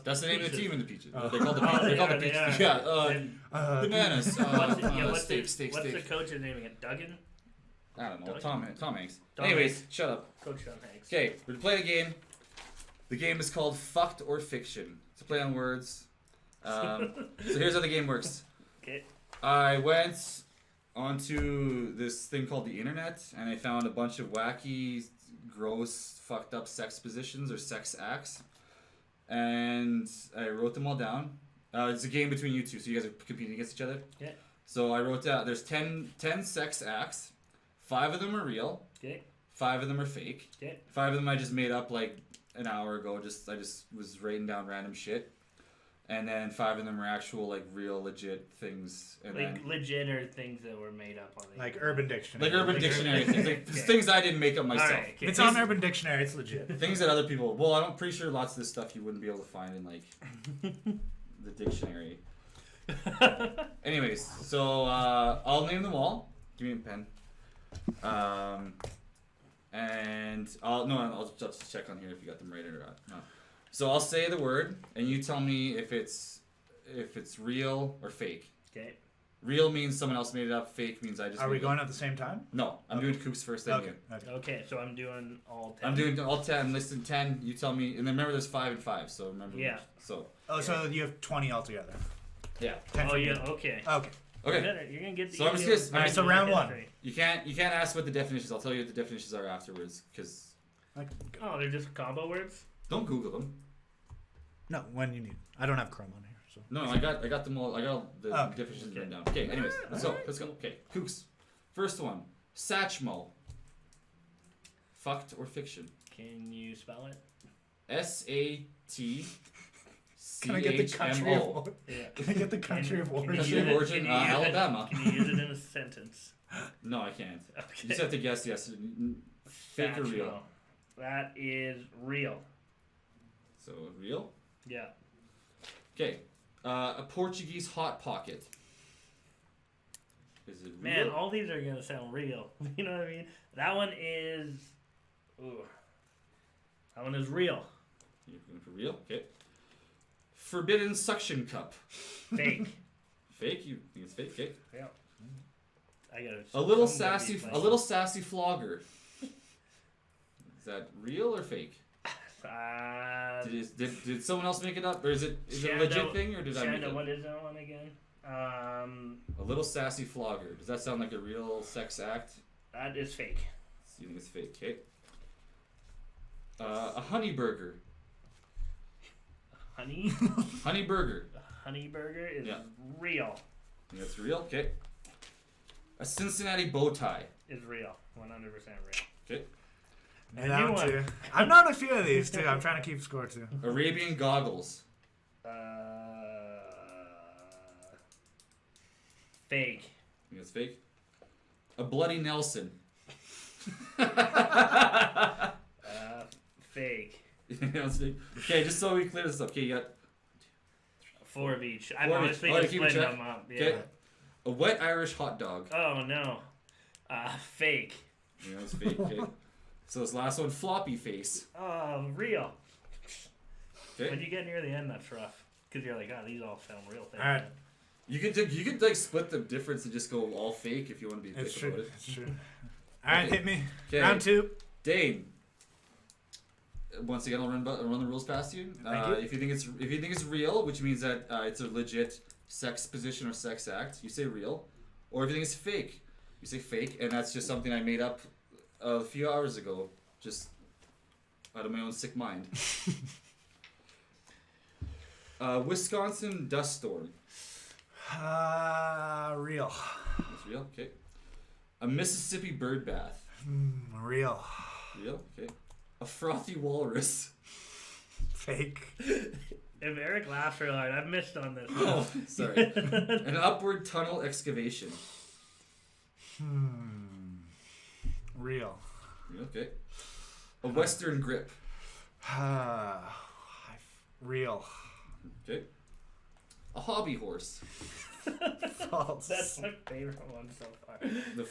That's the name of the team in the Peaches. Oh. They're called the Peaches. They're called the they Peaches. are. Yeah. Bananas. What's Steak. the coach's name again? Duggan? I don't know. Doug? Tom Hanks. Tom Anyways, Hanks. shut up. Coach Tom Hanks. Okay, we're playing a game. The game is called Fucked or Fiction. It's a play on words. So here's how the game works. Okay. I went onto this thing called the internet, and I found a bunch of wacky, gross, fucked up sex positions or sex acts, and I wrote them all down. It's a game between you two, so you guys are competing against each other. Yeah. So I wrote down, there's 10 sex acts. 5 of them are real. Okay. 5 of them are fake. Okay. 5 of them I just made up like an hour ago. I just was writing down random shit. And then 5 of them are actual, like, real, legit things. And Like then, legit or things that were made up on the Like Urban Dictionary. like Urban Like Dictionary Urban- things. Like, Okay. things I didn't make up myself. Alright, okay. It's on Urban Dictionary. It's legit. Things that other people... Well, I'm pretty sure lots of this stuff you wouldn't be able to find in, like, the dictionary. Anyways, so I'll name them all. Give me a pen. And I'll just check on here if you got them right or not. No. So I'll say the word, and you tell me if it's real or fake. Okay. Real means someone else made it up. Fake means I just. Are made we it going up. at the same time? No, I'm doing Kooks first. Then Okay. you. Okay. Okay, so I'm doing all 10. I'm doing all 10. Listen, 10. You tell me, and then remember there's 5 and 5. So remember. Yeah. So. Oh, so you have 20 altogether. Yeah. 10 Oh, for yeah, you. okay. Okay. Okay. You're gonna get the So I'm easy just- ones. alright, so round one. You can't ask what the definitions. I'll tell you what the definitions are afterwards. Cause Oh, they're just combo words? don't Google them. No, when you need. I don't have Chrome on here, so. No, I got them all. I got all the Oh, definitions okay. written down. Okay. Anyways, let's go. Okay. Kooks. First one. Satchmo. Fucked or fiction. Can you spell it? SAT. Can I get the country of CHMO. Yeah. Can I get the country of Can you origin? Country of use it- origin, can you use it- Alabama. Can you use it in a sentence? No, I can't. You Okay. just have to guess yes. Fake or real. Factual. That is real. So real. Yeah. Okay. A Portuguese hot pocket. Is it real? Man, all these are gonna sound real. You know what I mean? That one is. Ooh. That one is real. You're going for real? Okay. Forbidden suction cup. Fake. Fake? You think it's fake? Okay. Yeah. I gotta. A little somebody sassy, play. a little sassy flogger. Is that real or fake? Did someone else make it up, or is it a legit thing, or did I make it Shanda, up? what is that one again? A little sassy flogger. Does that sound like a real sex act? That is fake. So you think it's fake? Okay. A honey burger. Honey. Honey burger. Honey burger is Yeah. real. Think that's real? Okay. A Cincinnati bow tie. Is real. 100% real. Okay. And New down one. to. I've known a few of these too. I'm trying to keep score too. Arabian goggles. Fake. Think it's fake. A bloody Nelson. Fake. You think that's fake? Okay, just so we clear this up. Okay, you got 4 of each. I'm Four of each. honestly Oh, just keep it splitting check. them up. Yeah. okay. A wet Irish hot dog. Oh no. Fake. Yeah, that's fake. Okay. So this last one, floppy face. Oh, real. When Okay. you get near the end, that's rough. Because you're like, oh, these all sound real things. Alright. You could like split the difference and just go all fake if you want to be It's thick true. about it. It's true. Alright, hit me. Okay. Round 2. Dane. Once again, I'll run the rules past you. Thank you. If you think it's real, which means that it's a legit sex position or sex act, you say real. Or if you think it's fake, you say fake, and that's just something I made up a few hours ago, just out of my own sick mind. Wisconsin dust storm. Real. That's real. Okay. A Mississippi bird bath. Real. Real. Okay. A frothy walrus. Fake. If Eric laughs real hard, I've missed on this. Oh, sorry. An upward tunnel excavation. Real. Okay. A Western grip. Real. Okay. A hobby horse. False. That's my favorite one so far.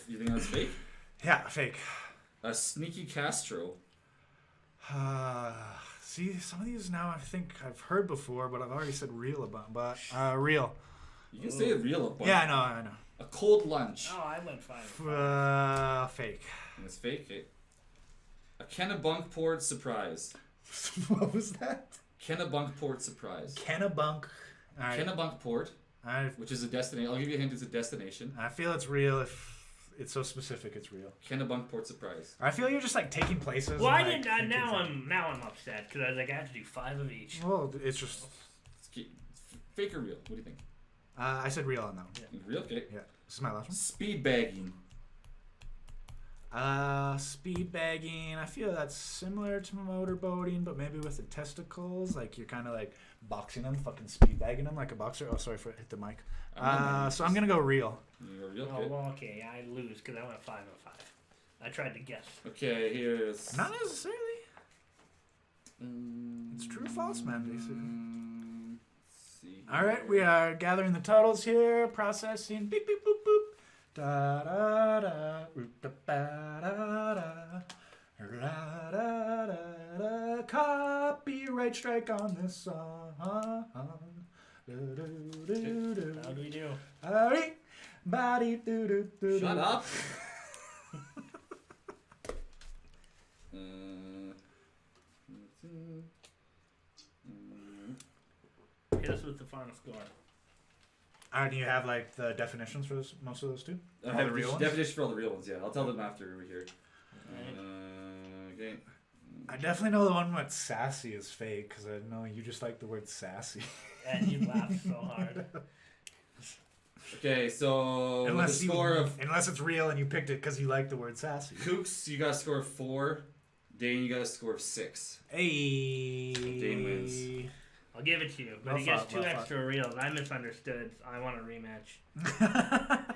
You think that's fake? Yeah, fake. A sneaky Castro. See, some of these now I think I've heard before, but I've already said real about. But real. You can say real a bunch. Yeah, I know. A cold lunch. Oh, I went 5. Fake. And it's fake. Okay. A Kennebunkport surprise. What was that? Kennebunkport surprise. Kennebunk. All right. Kennebunkport, which is a destination. I'll give you a hint. It's a destination. I feel it's real if it's so specific. It's real. Kennebunkport surprise. I feel you're just like taking places. Well, I and, like, didn't. Now thinking I'm upset because I was like, I have to do 5 of each. Well, it's just. It's fake or real? What do you think? I said real on that one. Yeah. Real? Okay. Yeah. This is my last one. Speed bagging. Speed bagging. I feel that's similar to motorboating, but maybe with the testicles. Like you're kind of like boxing them, fucking speed bagging them like a boxer. Oh, sorry for hit the mic. So I'm gonna go real. You go real? Oh, Okay. well, okay. I lose because I went 5 of 5. I tried to guess. Okay, here's. Not necessarily. It's true or false, man. Basically. Let's see. All right, we are gathering the totals here. Processing. Beep beep boop boop. Da da da. Da da da da. Da da da. Copyright strike on this song. Do do do do. How do we do? Hurry, body do do do. Shut up. Hit us with the final score. Do you have like the definitions for most of those two? I All have the real ones? definition for all the real ones. Yeah, I'll tell them after we're here. Right. Okay. I definitely know the one with sassy is fake because I know you just like the word sassy. And you laughed so hard. Okay, so with a score of unless it's real and you picked it because you like the word sassy. Kooks, you got a score of 4. Dane, you got a score of 6. Hey. Dane wins. I'll give it to you, but Well he gets fought, 2 well extra reels. I misunderstood. So I want a rematch.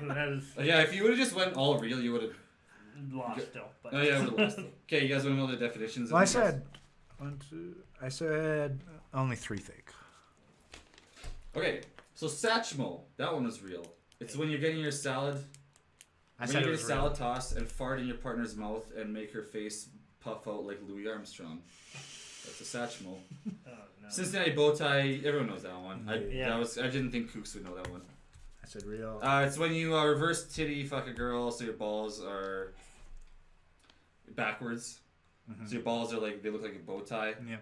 That is Yeah, if you would have just went all real, you would have. lost still. But Oh yeah, I would have lost. Okay, you guys want to know the definitions? Well, I said 1, 2. I said only 3 fake. Okay, so Satchmo, that one was real. It's when you're getting your salad. I When said you it get a was salad toss and fart in your partner's mouth and make her face puff out like Louis Armstrong. That's a Satchmo. oh, no. Cincinnati bow tie, everyone knows that one. Yeah. I didn't think Kooks would know that one. I said real. It's when you reverse titty fuck a girl so your balls are backwards. So your balls are like, they look like a bow tie. Yeah.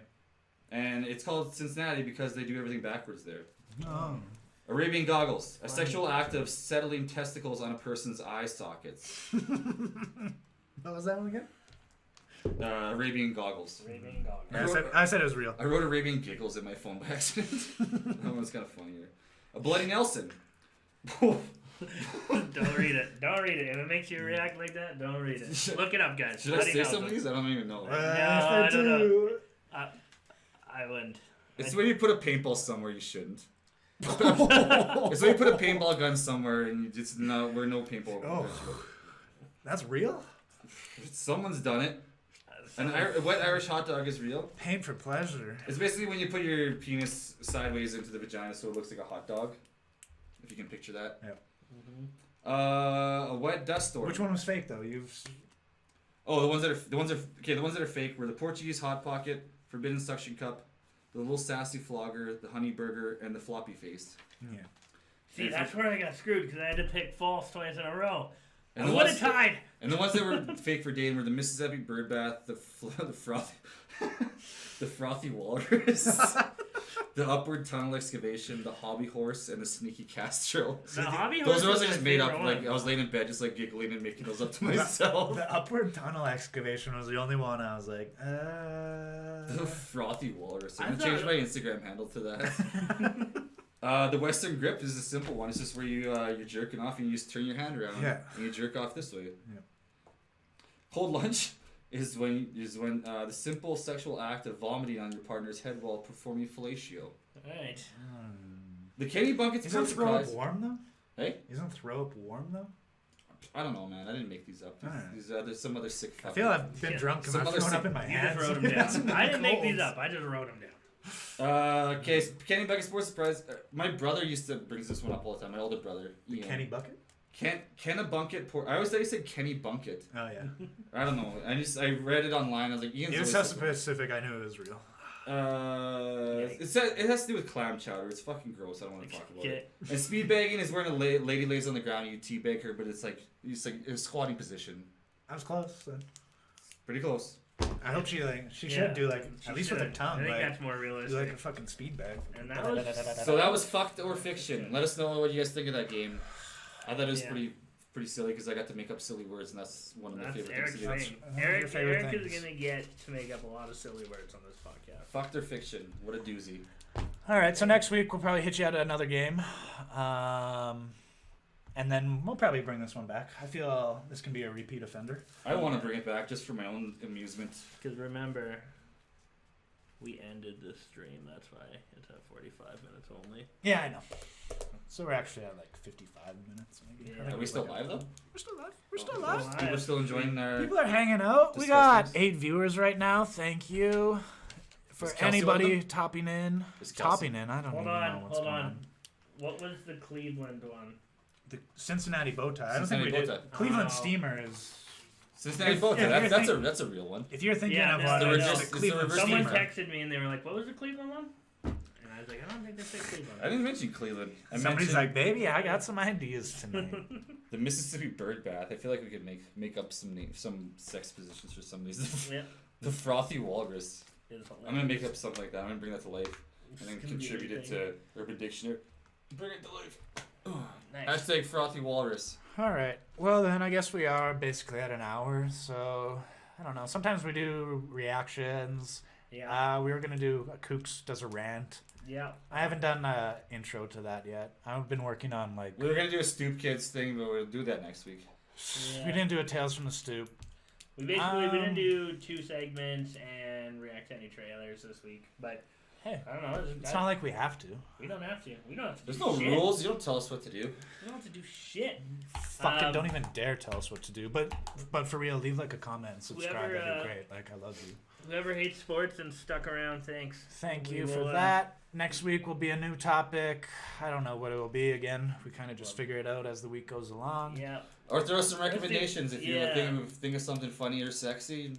And it's called Cincinnati because they do everything backwards there. Oh. Arabian goggles, a Fun. sexual act of settling testicles on a person's eye sockets. What was that one again? Arabian goggles. Arabian Goggles. Yeah, I said it was real. I wrote Arabian giggles in my phone by accident. That one's kind of funnier. A Bloody Nelson. Don't read it. Don't read it. If it makes you react like that, don't read it. Look it up, guys. Should I Bloody say Nelson. some of these? I don't even know. I don't know. I wouldn't. It's when you put a paintball somewhere you shouldn't. It's when you put a paintball gun somewhere and you just where no paintball. Oh. That's real? Someone's done it. A wet Irish hot dog is real. Pain for pleasure. It's basically when you put your penis sideways into the vagina so it looks like a hot dog. If you can picture that. Yeah. A wet dust storm. Which one was fake though? Oh, the ones that are fake were the Portuguese hot pocket, forbidden suction cup, the little sassy flogger, the honey burger, and the floppy face. Yeah. See, that's where I got screwed because I had to pick false twice in a row. And I would have tied. And the ones that were fake for Dane were the Mississippi bird bath, the frothy walrus, the upward tunnel excavation, the hobby horse, and the sneaky Castro. The hobby horse Those are ones was I just my made up. favorite Like one. I was laying in bed, just like giggling and making those up to myself. The upward tunnel excavation was the only one I was like, The frothy walrus. I I'm gonna change my Instagram handle to that. The Western grip is a simple one. It's just where you're jerking off and you just turn your hand around and you jerk off this way. Yeah. Cold lunch is when the simple sexual act of vomiting on your partner's head while performing fellatio. Right. The Kenny Bucket's Isn't throw up surprise. warm though? Hey, Isn't throw up warm though? I don't know, man. I didn't make these up. Alright. There's some other sick. I feel I've been drunk and Some I've other thrown up sick- in my You hands. just wrote them down. I didn't make these up. I just wrote them down. Okay, so Kenny Bucket Sports Surprise. My brother used to brings this one up all the time. My older brother. Ian. Kenny Bucket? Kenna Bucket. I always thought he said Kenny Bucket. Oh, yeah. I don't know. I read it online. I was like, Ian's It was always so said- specific, I knew it was real. it has to do with clam chowder. It's fucking gross. I don't want to talk about Okay. it. And speed bagging is when a lady lays on the ground and you teabag her, but it's like a squatting position. I was close then. Pretty close. I hope she Yeah, should do like, she at least with her should. tongue, I think like, that's more do realistic. like a fucking speed bag. And that was So that was fucked or fiction. Let us know what you guys think of that game. I thought it was Yeah. pretty silly because I got to make up silly words, and that's one of my That's favorite Eric's things to do. thing. one of your favorite Eric is things. gonna get to make up a lot of silly words on this podcast. Fucked or fiction? What a doozy. All right, so next week we'll probably hit you out at another game. And then we'll probably bring this one back. I feel this can be a repeat offender. I want to bring it back just for my own amusement. Because remember, we ended this stream. That's why it's at 45 minutes only. Yeah, I know. So we're actually at like 55 minutes maybe. Yeah. I think Are we still live though? We're still live. We're still Oh, live. live. People are still enjoying their. People are hanging out. We got Discussions. 8 viewers right now. Thank you for Is Kelsey anybody one of topping in. Is Kelsey- Topping in. I don't Hold even on, know what's hold going on. What was the Cleveland one? The Cincinnati bow tie. I don't think we Cincinnati did. bow tie. Cleveland Oh. Steamer is. Cincinnati If- bow if tie. you're That's a real one. If you're thinking Yeah, of no, one, no, it's no. the It's the Cleveland reverse Someone Steamer. texted me and they were like, "What was the Cleveland one?" And I was like, "I don't think they said Cleveland." I didn't mention Cleveland. I Somebody's mentioned like, "Baby, I got some ideas tonight." the Mississippi bird bath. I feel like we could make up some sex positions for some of these. Yeah, The frothy walrus. it's I'm gonna make up something like that. I'm gonna bring that to life and then It's gonna be contribute it anything. to Urban Dictionary. Bring it to life. Nice. Hashtag frothy walrus. All right. Well, then I guess we are basically at an hour. So I don't know. Sometimes we do reactions. Yeah, We were gonna do Kooks does a rant. yeah. I haven't done an intro to that yet. I've been working on like. We were gonna do a Stoop Kids thing, but we'll do that next week. Yeah. We didn't do a Tales from the Stoop. We basically we Um, didn't do 2 segments and react to any trailers this week, but Hey, I don't know. it's not like we have to. We don't have to. We don't have to. There's do no shit. rules. You don't tell us what to do. We don't have to do shit. Fucking don't even dare tell us what to do. But for real, leave like a comment and subscribe. Whoever, That'd be great. Like I love you. Whoever hates sports and stuck around, thanks. Thank We you for will, that. Next week will be a new topic. I don't know what it will be again. We kind of just figure it out as the week goes along. Yeah. Or throw us some Let's do- recommendations if you yeah. think of something funny or sexy.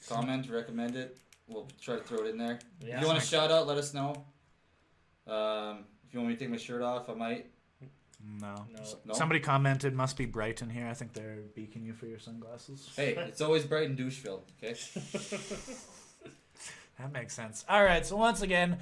Comment, recommend it. We'll try to throw it in there. Yeah. If you want a shout out, let us know. If you want me to take my shirt off, I might. No. No? Somebody commented, must be bright in here. I think they're beaking you for your sunglasses. Hey, it's always bright in Doucheville, okay? That makes sense. All right. So once again,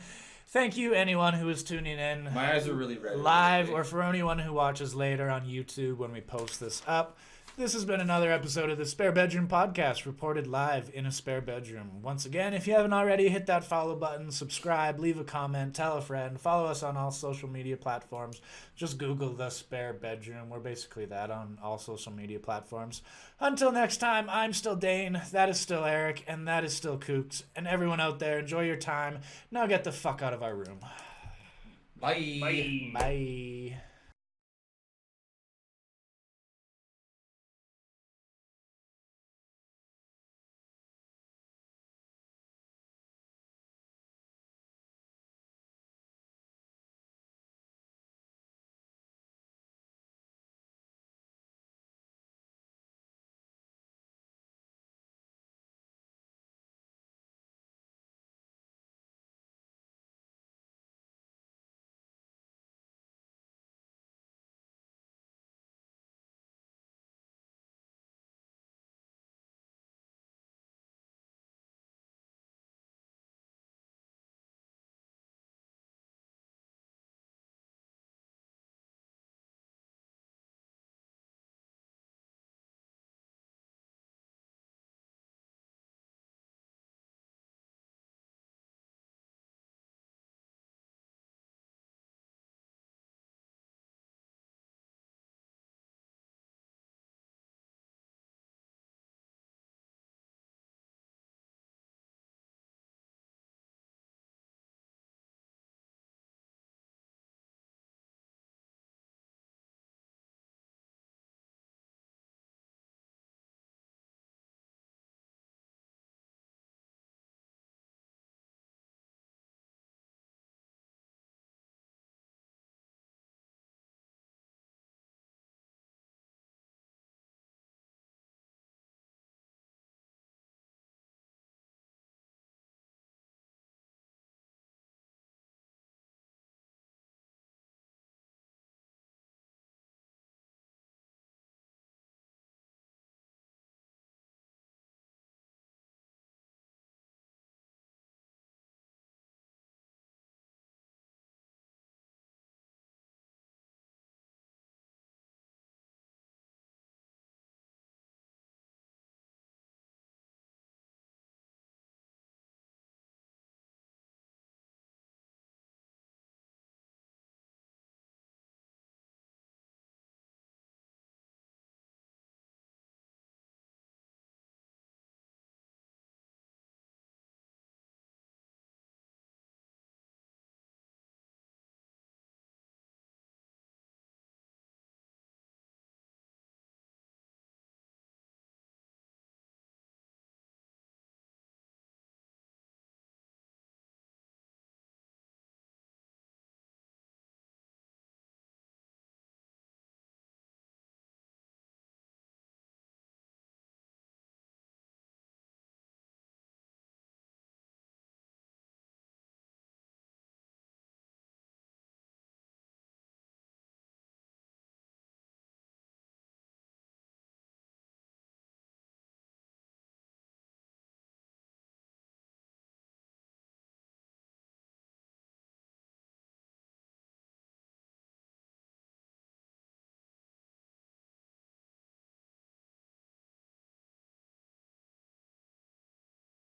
thank you anyone who is tuning in My eyes are really red. live okay? or for anyone who watches later on YouTube when we post this up. This has been another episode of the Spare Bedroom Podcast, reported live in a spare bedroom. Once again, if you haven't already, hit that follow button, subscribe, leave a comment, tell a friend, follow us on all social media platforms. Just Google the Spare Bedroom. We're basically that on all social media platforms. Until next time, I'm still Dane, that is still Eric, and that is still Kooks. And everyone out there, enjoy your time. Now get the fuck out of our room. Bye. Bye. Bye.